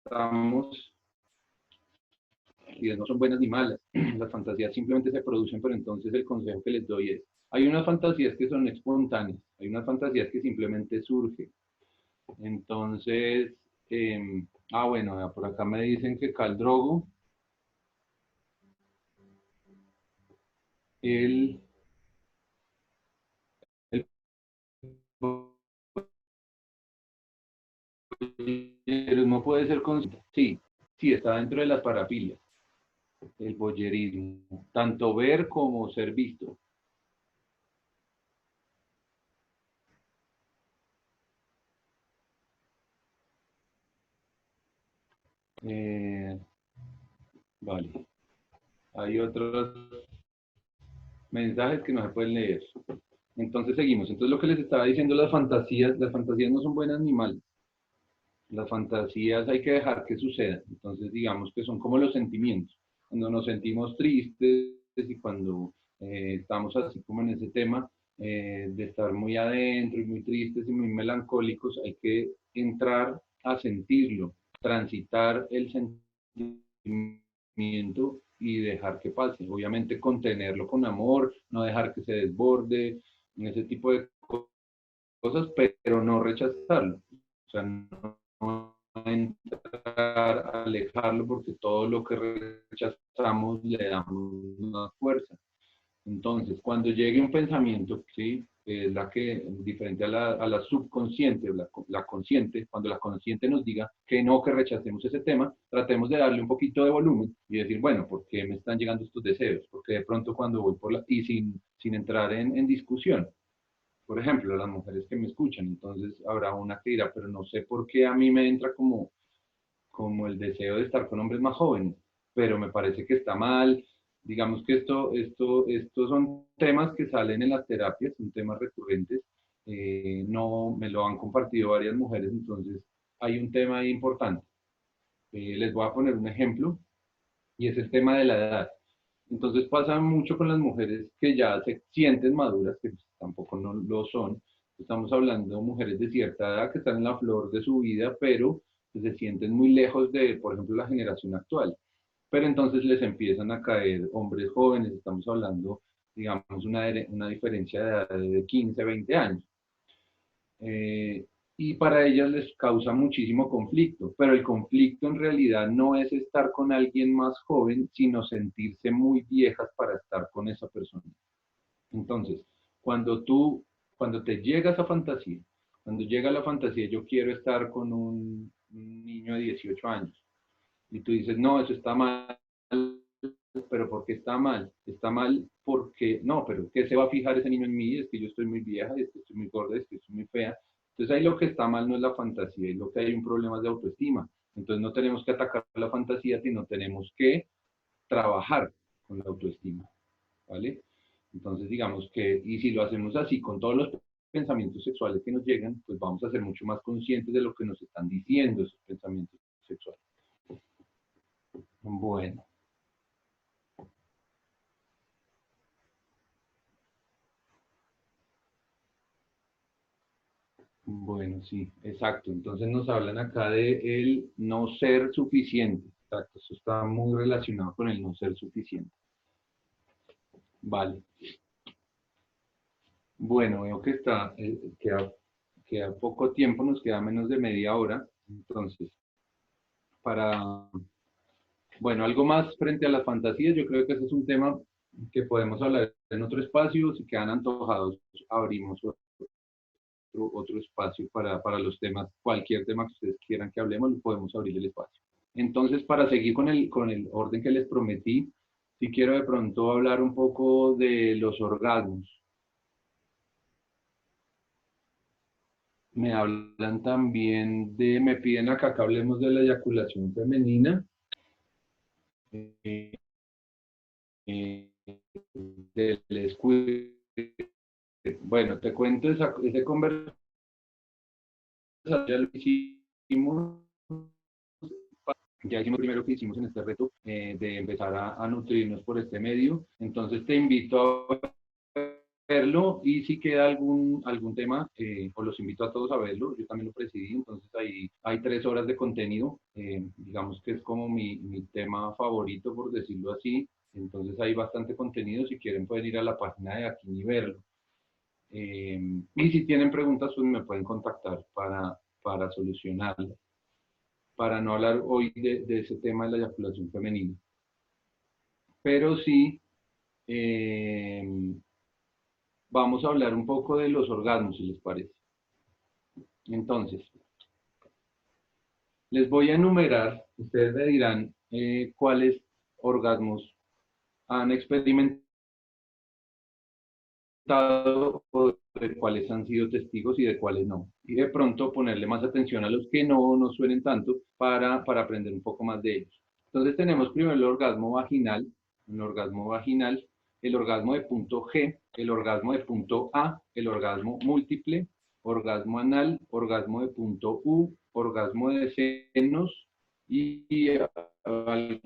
estamos, y no son buenas ni malas, las fantasías simplemente se producen, pero entonces el consejo que les doy es, hay unas fantasías que son espontáneas, hay unas fantasías que simplemente surgen. Entonces, bueno, por acá me dicen que Khal Drogo, el voyerismo puede ser consciente. Sí, sí, está dentro de las parafilias, el voyerismo, tanto ver como ser visto. Eh, vale, hay otros mensajes que no se pueden leer. Entonces seguimos. Entonces lo que les estaba diciendo, las fantasías no son buenas ni malas. Las fantasías hay que dejar que sucedan. Entonces digamos que son como los sentimientos. Cuando nos sentimos tristes y cuando estamos así como en ese tema de estar muy adentro y muy tristes y muy melancólicos, hay que entrar a sentirlo, transitar el sentimiento y dejar que pase. Obviamente contenerlo con amor, no dejar que se desborde, en ese tipo de cosas, pero no rechazarlo. O sea, no entrar a alejarlo, porque todo lo que rechazamos le damos una fuerza. Entonces, cuando llegue un pensamiento, ¿sí? Es la que, diferente a la subconsciente, la consciente, cuando la consciente nos diga que no, que rechacemos ese tema, tratemos de darle un poquito de volumen y decir, bueno, ¿por qué me están llegando estos deseos? Porque de pronto cuando voy y sin entrar en discusión, por ejemplo, las mujeres que me escuchan, entonces habrá una que dirá, pero no sé por qué a mí me entra como el deseo de estar con hombres más jóvenes, pero me parece que está mal. Digamos que estos son temas que salen en las terapias, son temas recurrentes. No, me lo han compartido varias mujeres, entonces hay un tema ahí importante. Les voy a poner un ejemplo, y es el tema de la edad. Entonces pasa mucho con las mujeres que ya se sienten maduras, que tampoco no lo son. Estamos hablando de mujeres de cierta edad que están en la flor de su vida, pero que se sienten muy lejos de, por ejemplo, la generación actual. pero entonces les empiezan a caer hombres jóvenes, estamos hablando, digamos, una diferencia de edad de 15, 20 años. Y para ellas les causa muchísimo conflicto, pero el conflicto en realidad no es estar con alguien más joven, sino sentirse muy viejas para estar con esa persona. Entonces, cuando te llega esa fantasía, cuando llega la fantasía, yo quiero estar con un niño de 18 años, y tú dices, no, eso está mal, pero ¿por qué está mal? Está mal porque, no, pero ¿qué se va a fijar ese niño en mí? Es que yo estoy muy vieja, es que estoy muy gorda, es que estoy muy fea. Entonces ahí lo que está mal no es la fantasía, es lo que hay un problema de autoestima. Entonces no tenemos que atacar la fantasía, sino tenemos que trabajar con la autoestima, ¿vale? Entonces digamos que, y si lo hacemos así con todos los pensamientos sexuales que nos llegan, pues vamos a ser mucho más conscientes de lo que nos están diciendo esos pensamientos sexuales. Bueno. Bueno, sí, exacto. Entonces nos hablan acá de el no ser suficiente. Exacto, eso está muy relacionado con el no ser suficiente. Vale. Bueno, veo que queda poco tiempo, nos queda menos de media hora. Entonces, para, bueno, algo más frente a las fantasías, yo creo que ese es un tema que podemos hablar en otro espacio. Si quedan antojados, abrimos otro espacio para los temas, cualquier tema que ustedes quieran que hablemos, podemos abrir el espacio. Entonces, para seguir con el orden que les prometí, si quiero de pronto hablar un poco de los orgasmos. Me hablan también me piden acá que hablemos de la eyaculación femenina, eh, del descuido. Bueno, te cuento ese conversación, ya lo hicimos, ya hicimos primero que hicimos en este reto de empezar a nutrirnos por este medio. Entonces te invito a verlo y si queda algún tema, os los invito a todos a verlo. Yo también lo presidí, entonces ahí hay 3 horas de contenido. Digamos que es como mi tema favorito, por decirlo así. Entonces hay bastante contenido. Si quieren pueden ir a la página de aquí y verlo. Y si tienen preguntas, pues me pueden contactar para solucionarlas, para no hablar hoy de ese tema de la eyaculación femenina. Pero sí, vamos a hablar un poco de los orgasmos, si les parece. Entonces, les voy a enumerar, ustedes me dirán cuáles orgasmos han experimentado o de cuáles han sido testigos y de cuáles no. Y de pronto ponerle más atención a los que no nos suenen tanto para aprender un poco más de ellos. Entonces tenemos primero el orgasmo vaginal, el orgasmo de punto G, el orgasmo de punto A, el orgasmo múltiple, orgasmo anal, orgasmo de punto U, orgasmo de senos y algo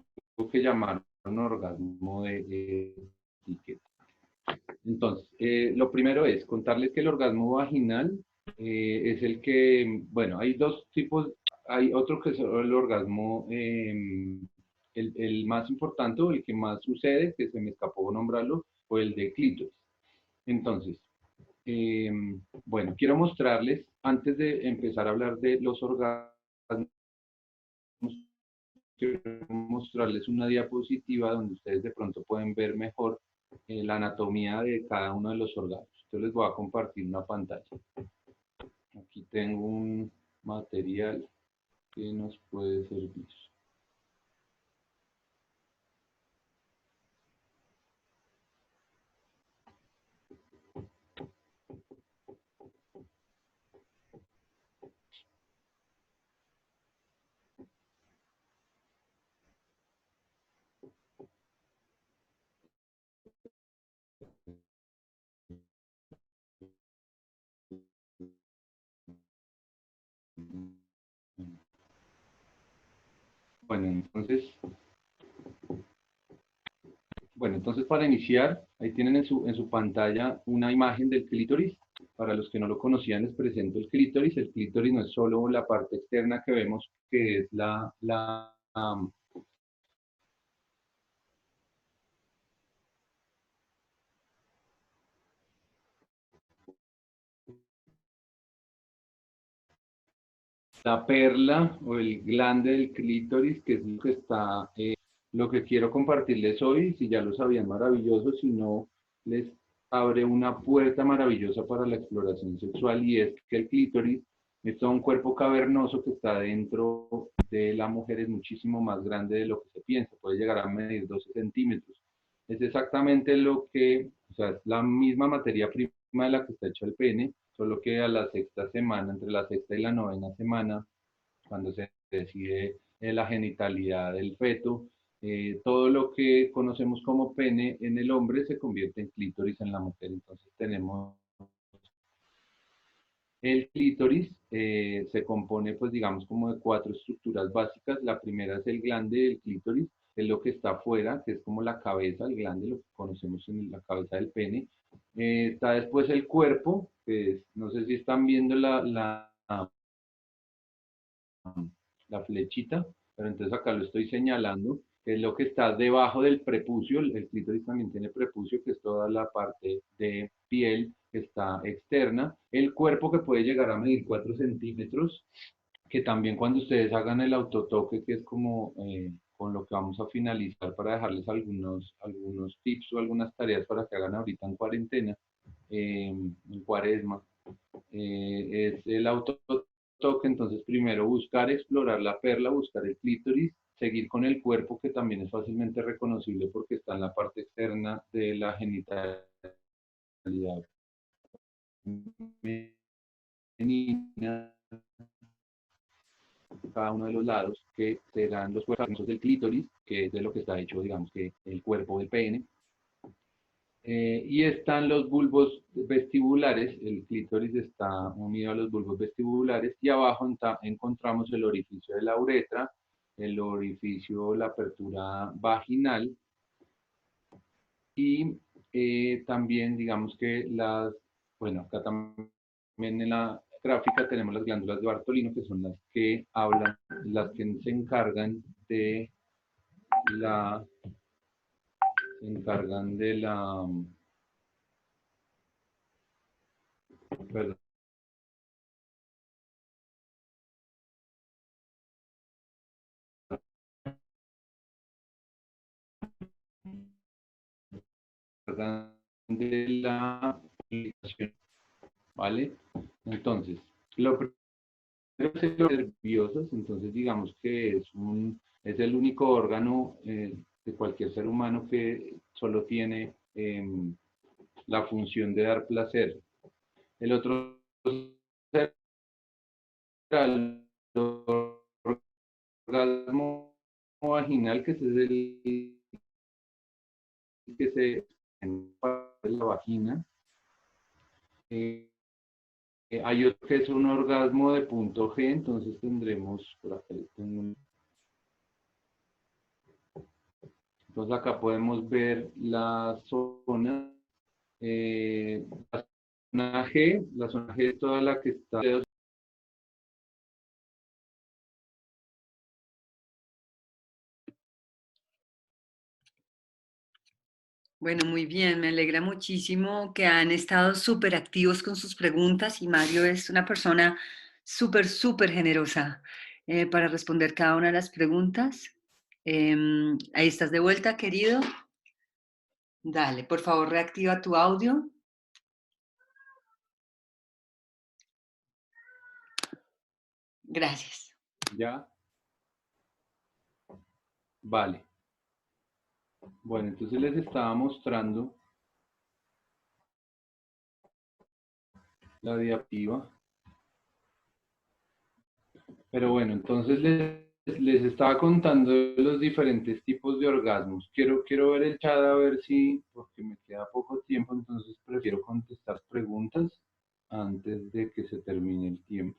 que llamaron orgasmo de etiqueta. Entonces, lo primero es contarles que el orgasmo vaginal es el que, bueno, hay dos tipos, hay otro que es el orgasmo, el más importante o el que más sucede, que se me escapó nombrarlo, o el de clítoris. Entonces, eh, bueno, quiero mostrarles, antes de empezar a hablar de los orgasmos, quiero mostrarles una diapositiva donde ustedes de pronto pueden ver mejor la anatomía de cada uno de los órganos. Entonces les voy a compartir una pantalla. Aquí tengo un material que nos puede servir. Bueno, entonces para iniciar, ahí tienen en su pantalla una imagen del clítoris. Para los que no lo conocían, les presento el clítoris. El clítoris no es solo la parte externa que vemos, que es la perla o el glande del clítoris, que es lo que está, lo que quiero compartirles hoy. Si ya lo sabían, maravilloso; si no, les abre una puerta maravillosa para la exploración sexual, y es que el clítoris es todo un cuerpo cavernoso que está dentro de la mujer. Es muchísimo más grande de lo que se piensa, puede llegar a medir 12 centímetros. Es exactamente lo que, o sea, es la misma materia prima de la que está hecho el pene, solo que a la sexta semana, entre la sexta y la novena semana, cuando se decide la genitalidad del feto, todo lo que conocemos como pene en el hombre se convierte en clítoris en la mujer. Entonces tenemos el clítoris, se compone, pues digamos, como de 4 estructuras básicas. La primera es el glande del clítoris, que es lo que está afuera, que es como la cabeza, el glande, lo que conocemos en la cabeza del pene. Está después el cuerpo, que es, no sé si están viendo la flechita, pero entonces acá lo estoy señalando, que es lo que está debajo del prepucio. El clítoris también tiene prepucio, que es toda la parte de piel que está externa. El cuerpo, que puede llegar a medir 4 centímetros, que también cuando ustedes hagan el autotoque, que es como con lo que vamos a finalizar para dejarles algunos tips o algunas tareas para que hagan ahorita en cuarentena, en cuaresma, es el autotoque. Entonces primero buscar explorar la perla, buscar el clítoris, seguir con el cuerpo, que también es fácilmente reconocible porque está en la parte externa de la genitalidad femenina, cada uno de los lados, que serán los cuerpos del clítoris, que es de lo que está hecho, digamos, que el cuerpo del pene. Y están los bulbos vestibulares. El clítoris está unido a los bulbos vestibulares, y abajo encontramos el orificio de la uretra, el orificio, la apertura vaginal, y también digamos que bueno, acá también en la gráfica tenemos las glándulas de Bartolino, que son las que hablan, las que se encargan de la, se encargan de la, perdón, de la publicación, ¿vale? Entonces, lo primero es los nerviosas. Entonces digamos que es el único órgano de cualquier ser humano que solo tiene la función de dar placer. El otro será el orgasmo vaginal, que es el que se en la vagina. Eh, Hay otro que es un orgasmo de punto G. Entonces tendremos, por acá entonces acá podemos ver la zona, la zona G. La zona G es toda la que está. Bueno, muy bien, me alegra muchísimo que han estado súper activos con sus preguntas, y Mario es una persona súper, súper generosa para responder cada una de las preguntas. Ahí estás de vuelta, querido. Dale, por favor, reactiva tu audio. Gracias. ¿Ya? Vale. Bueno, entonces les estaba mostrando la diapositiva. Pero bueno, entonces les estaba contando los diferentes tipos de orgasmos. Quiero ver el chat a ver si, porque me queda poco tiempo, entonces prefiero contestar preguntas antes de que se termine el tiempo.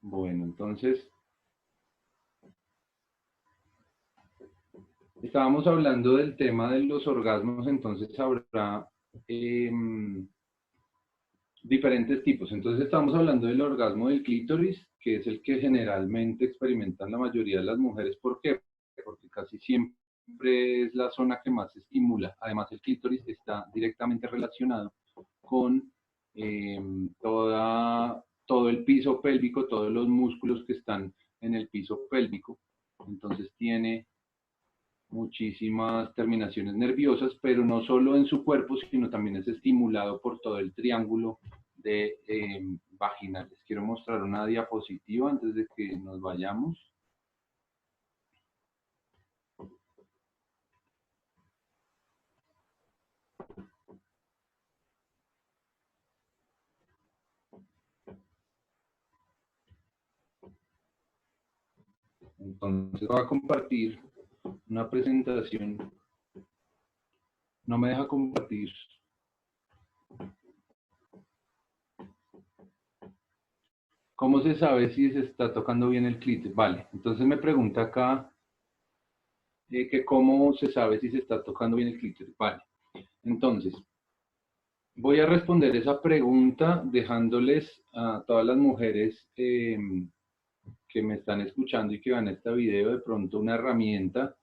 Bueno, entonces estábamos hablando del tema de los orgasmos. Entonces habrá diferentes tipos. Entonces estamos hablando del orgasmo del clítoris, que es el que generalmente experimentan la mayoría de las mujeres. ¿Por qué? Porque casi siempre es la zona que más se estimula. Además, el clítoris está directamente relacionado con todo el piso pélvico, todos los músculos que están en el piso pélvico. Entonces tiene muchísimas terminaciones nerviosas, pero no solo en su cuerpo, sino también es estimulado por todo el triángulo de vaginal. Les quiero mostrar una diapositiva antes de que nos vayamos. Entonces voy a compartir una presentación. No me deja compartir. ¿Cómo se sabe si se está tocando bien el clítoris? Vale, entonces me pregunta acá que cómo se sabe si se está tocando bien el clítoris. Vale, entonces voy a responder esa pregunta dejándoles a todas las mujeres que me están escuchando y que van a este video de pronto una herramienta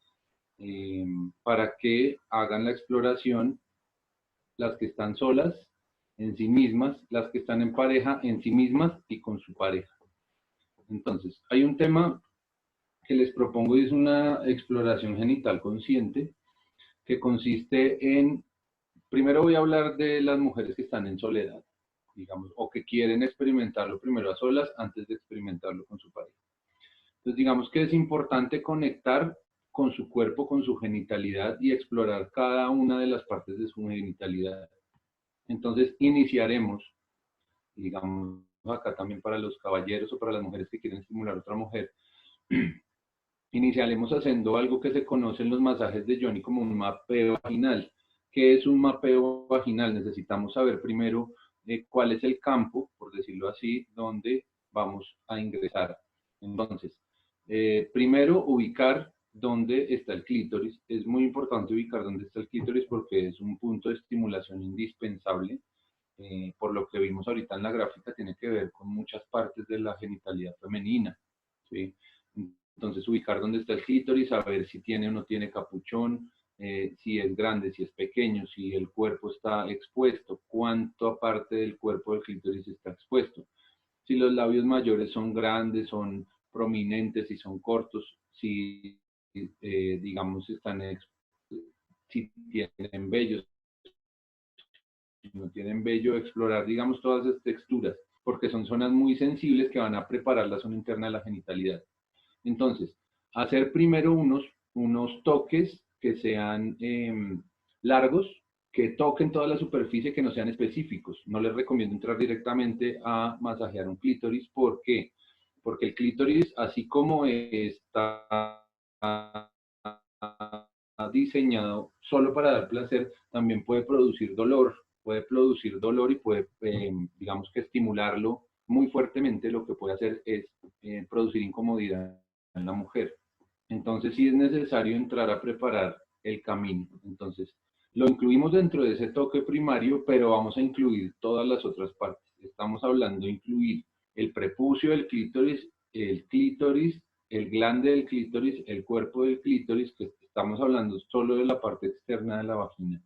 para que hagan la exploración, las que están solas en sí mismas, las que están en pareja en sí mismas y con su pareja. Entonces, hay un tema que les propongo y es una exploración genital consciente que consiste en, primero voy a hablar de las mujeres que están en soledad, digamos, o que quieren experimentarlo primero a solas antes de experimentarlo con su pareja. Entonces, digamos que es importante conectar con su cuerpo, con su genitalidad y explorar cada una de las partes de su genitalidad. Entonces, iniciaremos, digamos, acá también para los caballeros o para las mujeres que quieren estimular a otra mujer, iniciaremos haciendo algo que se conoce en los masajes de Johnny como un mapeo vaginal. ¿Qué es un mapeo vaginal? Necesitamos saber primero cuál es el campo, por decirlo así, donde vamos a ingresar. Entonces, primero ubicar dónde está el clítoris. Es muy importante ubicar dónde está el clítoris porque es un punto de estimulación indispensable. Por lo que vimos ahorita en la gráfica, tiene que ver con muchas partes de la genitalidad femenina, ¿sí? Entonces, ubicar dónde está el clítoris, saber si tiene o no tiene capuchón, si es grande, si es pequeño, si el cuerpo está expuesto, cuánto parte del cuerpo del clítoris está expuesto. Si los labios mayores son grandes, son prominentes, si son cortos, si, digamos, si tienen vellos, si no tienen vello, explorar, digamos, todas esas texturas, porque son zonas muy sensibles que van a preparar la zona interna de la genitalidad. Entonces, hacer primero unos toques que sean largos, que toquen toda la superficie, que no sean específicos. No les recomiendo entrar directamente a masajear un clítoris. ¿Por qué? Porque el clítoris, así como está diseñado solo para dar placer, también puede producir dolor. Y puede, digamos que estimularlo muy fuertemente. Lo que puede hacer es producir incomodidad en la mujer. Entonces sí es necesario entrar a preparar el camino. Entonces lo incluimos dentro de ese toque primario, pero vamos a incluir todas las otras partes. Estamos hablando de incluir el prepucio del clítoris, el glande del clítoris, el cuerpo del clítoris, que estamos hablando solo de la parte externa de la vagina.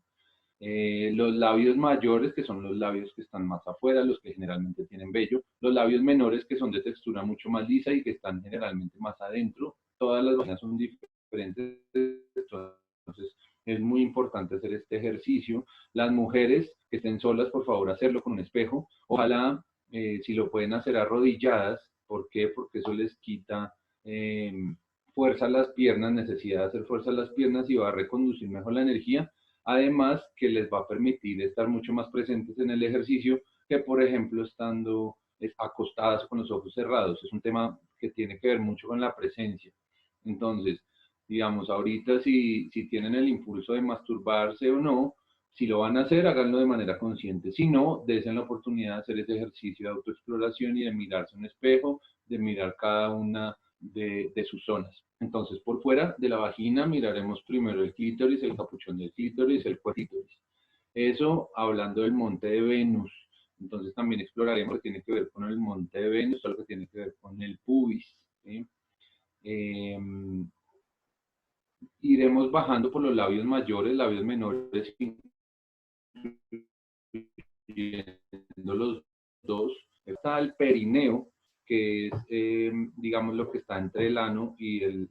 Los labios mayores, que son los labios que están más afuera, los que generalmente tienen vello, los labios menores, que son de textura mucho más lisa y que están generalmente más adentro. Todas las vaginas son diferentes, entonces es muy importante hacer este ejercicio. Las mujeres que estén solas, por favor, hacerlo con un espejo. Ojalá, si lo pueden hacer arrodilladas. ¿Por qué? Porque eso les quita fuerza a las piernas, necesidad de hacer fuerza a las piernas y va a reconducir mejor la energía. Además, que les va a permitir estar mucho más presentes en el ejercicio que, por ejemplo, estando acostadas con los ojos cerrados. Es un tema que tiene que ver mucho con la presencia. Entonces, digamos, ahorita si tienen el impulso de masturbarse o no, si lo van a hacer, háganlo de manera consciente. Si no, desen la oportunidad de hacer ese ejercicio de autoexploración y de mirarse en un espejo, de mirar cada una de sus zonas. Entonces, por fuera de la vagina miraremos primero el clítoris, el capuchón del clítoris, el clítoris. Eso hablando del monte de Venus. Entonces también exploraremos lo que tiene que ver con el monte de Venus, todo lo que tiene que ver con el pubis, ¿sí? iremos bajando por los labios mayores, labios menores, incluyendo los dos. Está el perineo, que es, digamos, lo que está entre el ano y el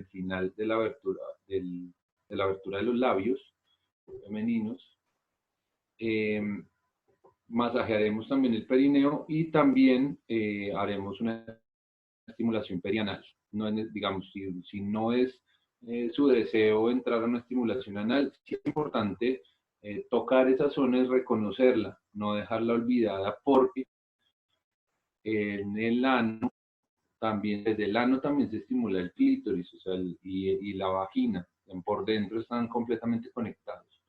final de la abertura, de la abertura de los labios femeninos. Masajearemos también el perineo y también haremos una estimulación perianal. No es, digamos, si no es su deseo entrar a una estimulación anal, sí es importante tocar esa zona y reconocerla, no dejarla olvidada, porque en el ano también, desde el ano también se estimula el clítoris, o sea, y la vagina, por dentro están completamente conectados.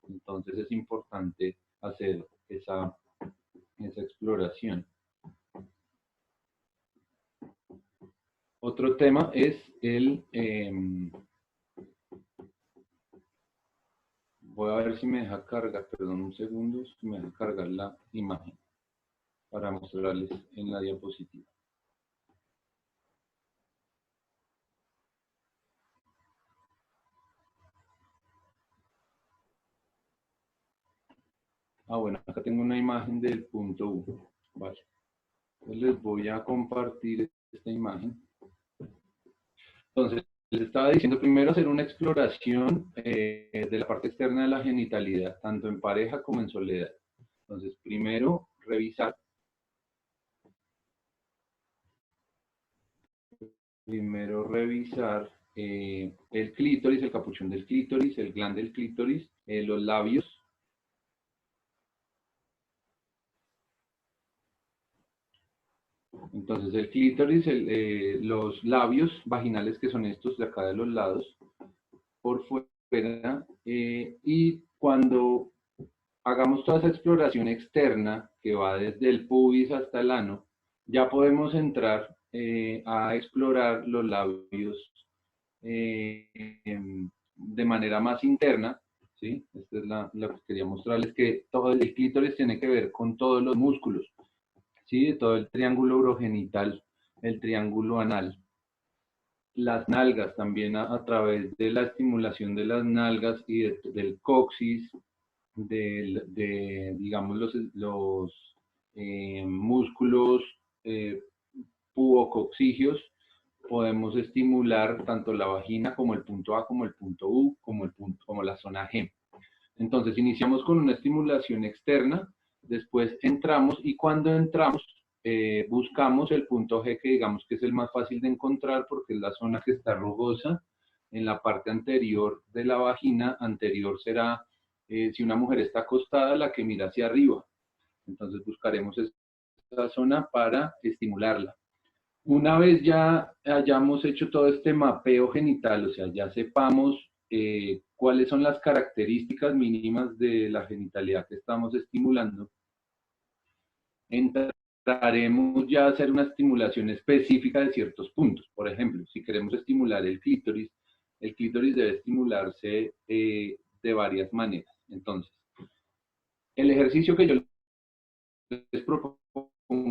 Entonces es importante hacer esa exploración. Otro tema es voy a ver si me deja cargar, perdón un segundo, si me deja cargar la imagen para mostrarles en la diapositiva. Bueno, acá tengo una imagen del punto U. Vale. Entonces les voy a compartir esta imagen. Entonces, les estaba diciendo primero hacer una exploración de la parte externa de la genitalidad, tanto en pareja como en soledad. Entonces, primero revisar. El clítoris, el capuchón del clítoris, el glande del clítoris, los labios. Entonces el clítoris, los labios vaginales, que son estos de acá de los lados, por fuera, y cuando hagamos toda esa exploración externa, que va desde el pubis hasta el ano, ya podemos entrar a explorar los labios de manera más interna, ¿sí? Esta es lo que quería mostrarles, que todo el clítoris tiene que ver con todos los músculos, ¿sí? Todo el triángulo urogenital, el triángulo anal. Las nalgas también a través de la estimulación de las nalgas y del coxis, digamos, los músculos pubocoxígeos, podemos estimular tanto la vagina como el punto A, como el punto U, como la zona G. Entonces iniciamos con una estimulación externa, después entramos y cuando entramos buscamos el punto G, que digamos que es el más fácil de encontrar porque es la zona que está rugosa en la parte anterior de la vagina. Anterior será, si una mujer está acostada, la que mira hacia arriba. Entonces buscaremos esa zona para estimularla. Una vez ya hayamos hecho todo este mapeo genital, o sea, ya sepamos cuáles son las características mínimas de la genitalidad que estamos estimulando, entraremos ya a hacer una estimulación específica de ciertos puntos. Por ejemplo, si queremos estimular el clítoris debe estimularse de varias maneras. Entonces, el ejercicio que yo les propongo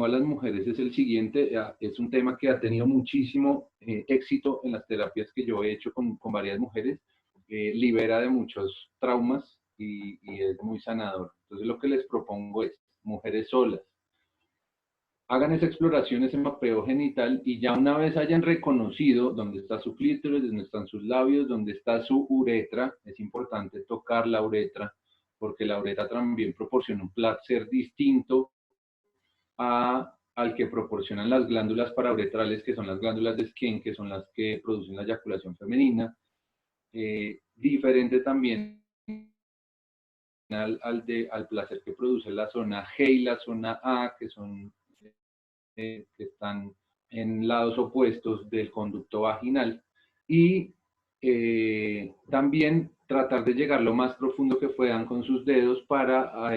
a las mujeres es el siguiente. Es un tema que ha tenido muchísimo éxito en las terapias que yo he hecho con varias mujeres. Libera de muchos traumas y es muy sanador. Entonces lo que les propongo es, mujeres solas, hagan esa exploración, ese mapeo genital, y ya una vez hayan reconocido dónde está su clítoris, dónde están sus labios, dónde está su uretra. Es importante tocar la uretra, porque la uretra también proporciona un placer distinto al que proporcionan las glándulas parauretrales, que son las glándulas de Skene, que son las que producen la eyaculación femenina. Diferente también al placer que produce la zona G y la zona A, que están en lados opuestos del conducto vaginal. Y también tratar de llegar lo más profundo que puedan con sus dedos para,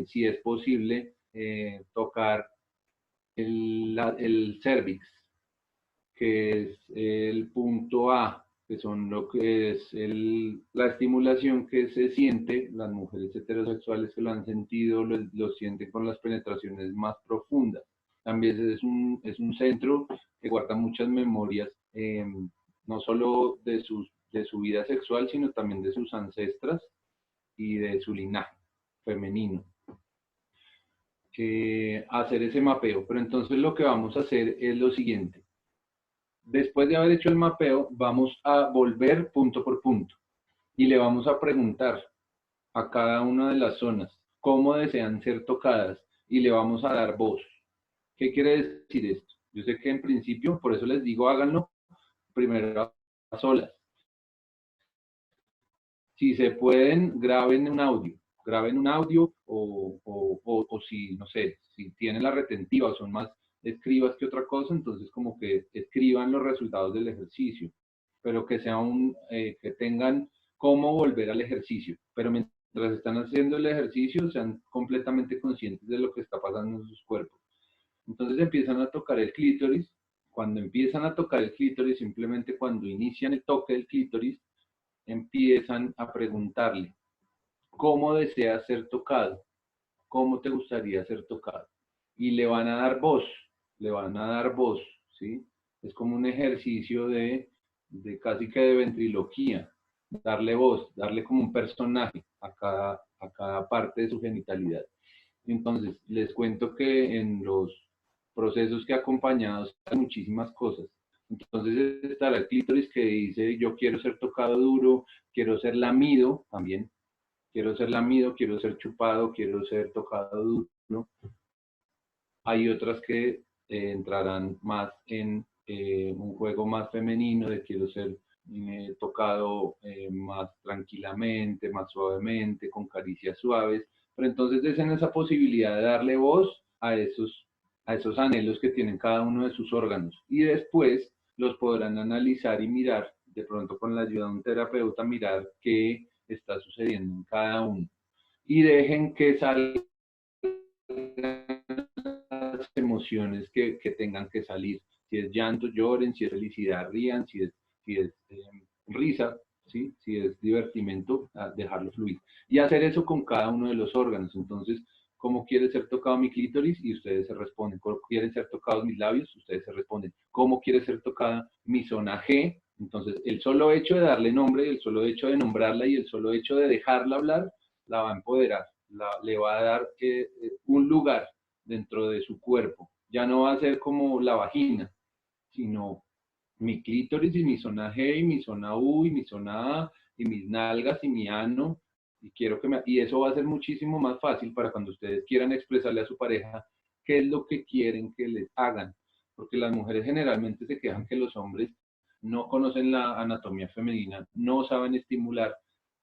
si es posible, tocar el cervix, que es el punto A, que son lo que es la estimulación que se siente. Las mujeres heterosexuales que lo han sentido lo sienten con las penetraciones más profundas. También es un centro que guarda muchas memorias, no solo de de su vida sexual, sino también de sus ancestras y de su linaje femenino. Hacer ese mapeo. Pero entonces lo que vamos a hacer es lo siguiente. Después de haber hecho el mapeo, vamos a volver punto por punto y le vamos a preguntar a cada una de las zonas cómo desean ser tocadas y le vamos a dar voz. ¿Qué quiere decir esto? Yo sé que en principio, por eso les digo, háganlo primero a solas. Si se pueden, graben un audio o si, no sé, si tienen la retentiva o son más escribas que otra cosa, entonces como que escriban los resultados del ejercicio, pero que sea que tengan cómo volver al ejercicio, pero mientras están haciendo el ejercicio sean completamente conscientes de lo que está pasando en sus cuerpos. Entonces empiezan a tocar el clítoris. Cuando empiezan a tocar el clítoris, simplemente cuando inician el toque del clítoris, empiezan a preguntarle, ¿cómo deseas ser tocado? ¿Cómo te gustaría ser tocado? Y le van a dar voz, ¿sí? Es como un ejercicio de casi que de ventriloquía, darle voz, darle como un personaje a cada parte de su genitalidad. Entonces, les cuento que en los procesos que he acompañado hay muchísimas cosas. Entonces estará el clítoris que dice, yo quiero ser tocado duro, quiero ser lamido también, quiero ser lamido, quiero ser chupado, quiero ser tocado duro. Hay otras que entrarán más en un juego más femenino, de quiero ser tocado más tranquilamente, más suavemente, con caricias suaves. Pero entonces es en esa posibilidad de darle voz a esos anhelos que tienen cada uno de sus órganos. Y después los podrán analizar y mirar, de pronto con la ayuda de un terapeuta, mirar qué está sucediendo en cada uno. Y dejen que salgan las emociones que tengan que salir. Si es llanto, lloren, si es felicidad, rían, si es risa, ¿sí? Si es divertimento, dejarlo fluir. Y hacer eso con cada uno de los órganos. Entonces, ¿cómo quiere ser tocado mi clítoris? Y ustedes se responden. ¿Cómo quieren ser tocados mis labios? Ustedes se responden. ¿Cómo quiere ser tocada mi zona G? Entonces, el solo hecho de darle nombre, el solo hecho de nombrarla y el solo hecho de dejarla hablar, la va a empoderar, le va a dar un lugar dentro de su cuerpo. Ya no va a ser como la vagina, sino mi clítoris y mi zona G y mi zona U y mi zona A y mis nalgas y mi ano. Y eso va a ser muchísimo más fácil para cuando ustedes quieran expresarle a su pareja qué es lo que quieren que les hagan. Porque las mujeres generalmente se quejan que los hombres no conocen la anatomía femenina, no saben estimular,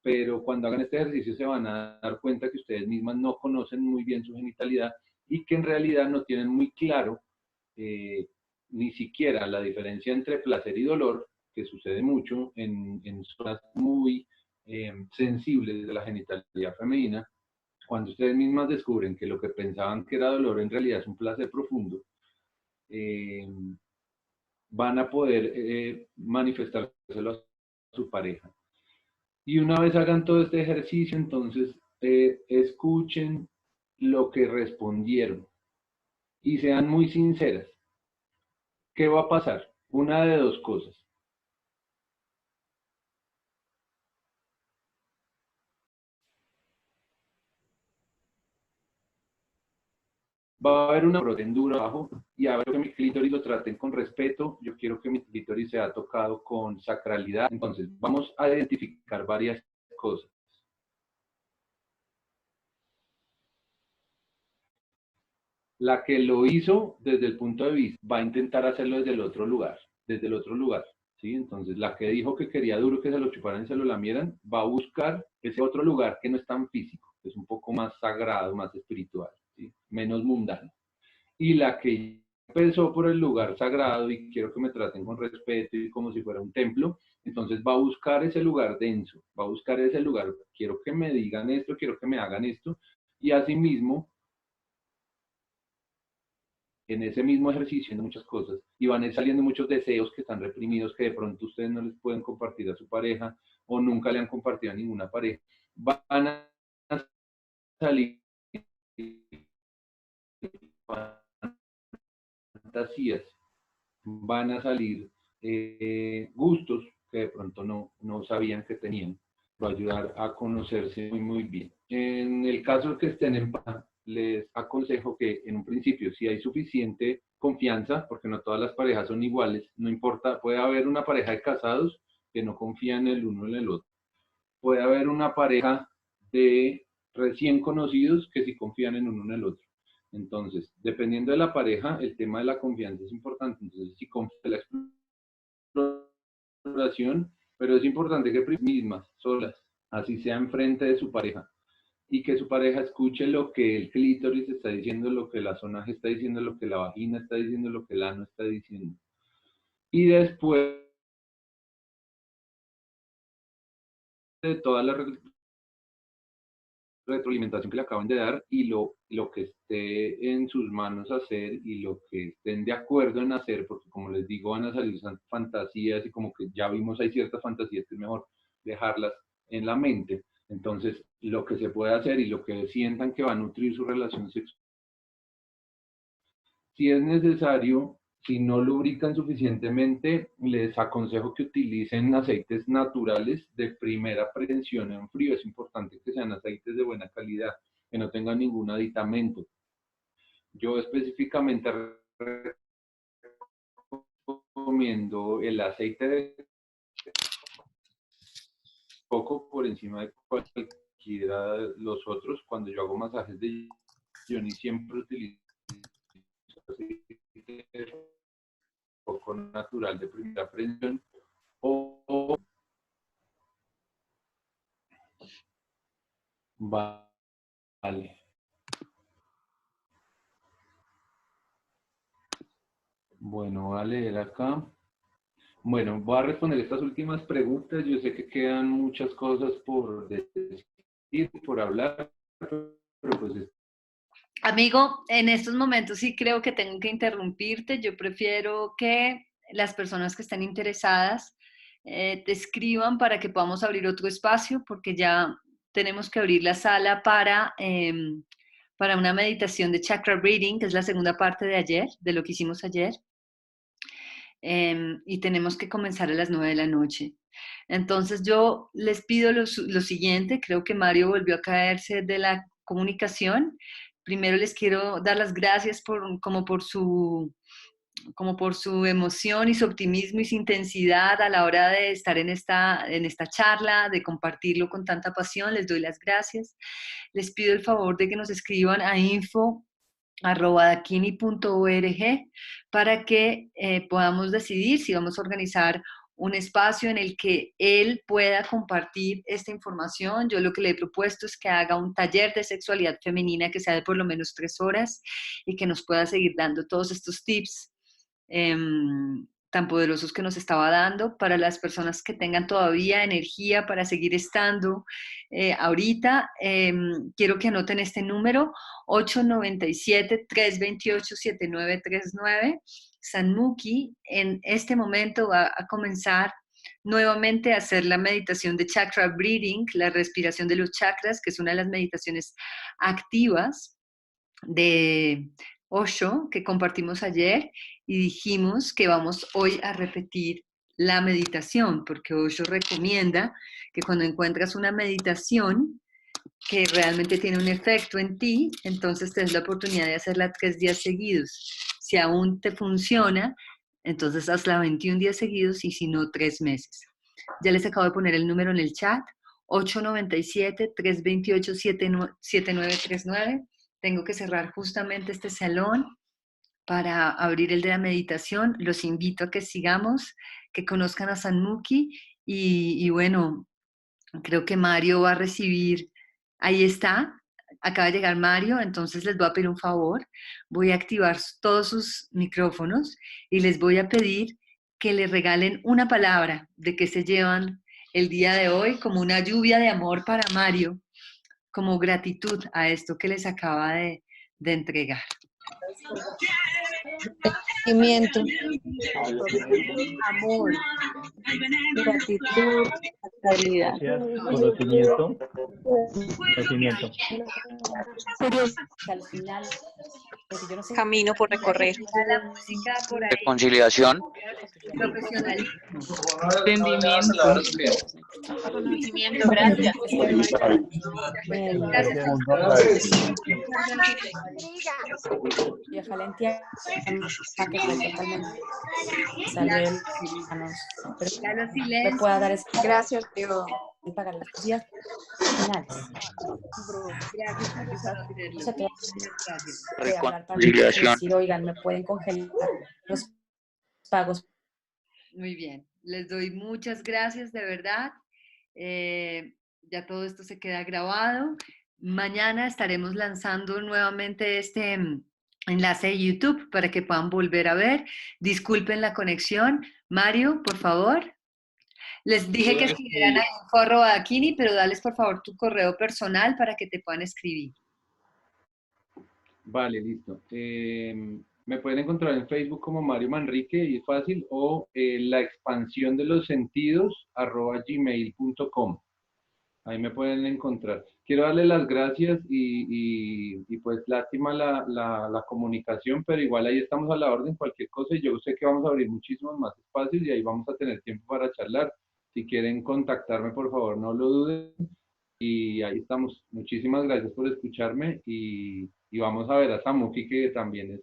pero cuando hagan este ejercicio se van a dar cuenta que ustedes mismas no conocen muy bien su genitalidad y que en realidad no tienen muy claro ni siquiera la diferencia entre placer y dolor, que sucede mucho en zonas muy sensibles de la genitalidad femenina. Cuando ustedes mismas descubren que lo que pensaban que era dolor en realidad es un placer profundo, van a poder manifestárselo a su pareja. Y una vez hagan todo este ejercicio, entonces escuchen lo que respondieron y sean muy sinceras. ¿Qué va a pasar? Una de dos cosas. Va a haber una protendura abajo y a ver que mi clítoris lo traten con respeto. Yo quiero que mi clítoris sea tocado con sacralidad. Entonces, vamos a identificar varias cosas. La que lo hizo desde el punto de vista va a intentar hacerlo desde el otro lugar, ¿sí? Entonces, la que dijo que quería duro que se lo chuparan y se lo lamieran, va a buscar ese otro lugar que no es tan físico, que es un poco más sagrado, más espiritual, ¿sí? Menos mundano. Y la que pensó por el lugar sagrado y quiero que me traten con respeto y como si fuera un templo, entonces va a buscar ese lugar denso, va a buscar ese lugar, quiero que me digan esto, quiero que me hagan esto, y asimismo en ese mismo ejercicio, en muchas cosas, y van a ir saliendo muchos deseos que están reprimidos, que de pronto ustedes no les pueden compartir a su pareja o nunca le han compartido a ninguna pareja. Van a salir fantasías, van a salir gustos que de pronto no sabían que tenían. Va a ayudar a conocerse muy bien. En el caso de que estén en pareja, les aconsejo que en un principio, si hay suficiente confianza, porque no todas las parejas son iguales, no importa, puede haber una pareja de casados que no confían el uno en el otro. Puede haber una pareja de recién conocidos que sí confían en uno en el otro. Entonces, dependiendo de la pareja, el tema de la confianza es importante. Entonces, si confía en la exploración, pero es importante que mismas, solas, así sea enfrente de su pareja, y que su pareja escuche lo que el clítoris está diciendo, lo que la zona G está diciendo, lo que la vagina está diciendo, lo que el ano está diciendo. Y después de toda la retroalimentación que le acaban de dar y lo que esté en sus manos hacer y lo que estén de acuerdo en hacer, porque como les digo, van a salir fantasías y como que ya vimos hay ciertas fantasías que es mejor dejarlas en la mente. Entonces, lo que se puede hacer y lo que sientan que va a nutrir su relación sexual. Si es necesario, si no lubrican suficientemente, les aconsejo que utilicen aceites naturales de primera prevención en frío. Es importante que sean aceites de buena calidad, que no tengan ningún aditamento. Yo específicamente recomiendo el aceite de coco por encima de cualquiera de los otros. Cuando yo hago masajes de yoni siempre utilizo aceite de coco natural de primera prevención o vale. Bueno, voy a leer acá. Bueno, voy a responder estas últimas preguntas. Yo sé que quedan muchas cosas por decir, por hablar, pero pues... Amigo, en estos momentos sí creo que tengo que interrumpirte. Yo prefiero que las personas que estén interesadas te escriban para que podamos abrir otro espacio, porque ya tenemos que abrir la sala para una meditación de chakra breathing, que es la segunda parte de ayer, de lo que hicimos ayer. Y tenemos que comenzar a las 9 de la noche. Entonces yo les pido lo siguiente, creo que Mario volvió a caerse de la comunicación. Primero les quiero dar las gracias por su emoción y su optimismo y su intensidad a la hora de estar en esta charla, de compartirlo con tanta pasión. Les doy las gracias. Les pido el favor de que nos escriban a info@dakini.org para que podamos decidir si vamos a organizar un espacio en el que él pueda compartir esta información. Yo lo que le he propuesto es que haga un taller de sexualidad femenina que sea de por lo menos 3 horas y que nos pueda seguir dando todos estos tips tan poderosos que nos estaba dando para las personas que tengan todavía energía para seguir estando ahorita. Quiero que anoten este número, 897-328-7939. Sanmuki en este momento va a comenzar nuevamente a hacer la meditación de chakra breathing, la respiración de los chakras, que es una de las meditaciones activas de Osho que compartimos ayer, y dijimos que vamos hoy a repetir la meditación, porque Osho recomienda que cuando encuentras una meditación que realmente tiene un efecto en ti, entonces te das la oportunidad de hacerla 3 días seguidos. Si aún te funciona, entonces hazla 21 días seguidos, y si no, 3 meses. Ya les acabo de poner el número en el chat, 897-328-7939. Tengo que cerrar justamente este salón para abrir el de la meditación. Los invito a que sigamos, que conozcan a Sanmuki y bueno, creo que Mario va a recibir, ahí está, acaba de llegar Mario, entonces les voy a pedir un favor, voy a activar todos sus micrófonos y les voy a pedir que le regalen una palabra de que se llevan el día de hoy como una lluvia de amor para Mario, como gratitud a esto que les acaba de entregar. Conocimiento, amor, gratitud, calidad. Conocimiento. Al final. yo no sé. Camino por recorrer. La música por ahí. Reconciliación. Profesionalismo. Conocimiento, gracias. Y ojalá entienda que fue totalmente salió de mis manos, pero Ya los me silencios. pueda dar ese Gracias, Diego. y pagar los días finales. Gracias por compartirlo. O sea, que Gracias. de hablar para Reconciliación. decir, oigan, me pueden congelar los pagos. Muy bien. Les doy muchas gracias, de verdad. Ya todo esto se queda grabado. Mañana estaremos lanzando nuevamente este enlace de YouTube para que puedan volver a ver. Disculpen la conexión. Mario, por favor. Les dije que escribieran a @Akini, pero dales por favor tu correo personal para que te puedan escribir. Vale, listo. Me pueden encontrar en Facebook como Mario Manrique y es fácil, o la expansión de los sentidos @gmail.com. Ahí me pueden encontrar. Quiero darle las gracias y pues lástima la comunicación, pero igual ahí estamos a la orden, cualquier cosa. Y yo sé que vamos a abrir muchísimos más espacios y ahí vamos a tener tiempo para charlar. Si quieren contactarme, por favor, no lo duden. Y ahí estamos. Muchísimas gracias por escucharme y vamos a ver a Samuki, que también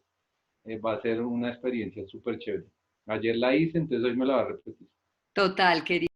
va a ser una experiencia súper chévere. Ayer la hice, entonces hoy me la va a repetir. Total, querido.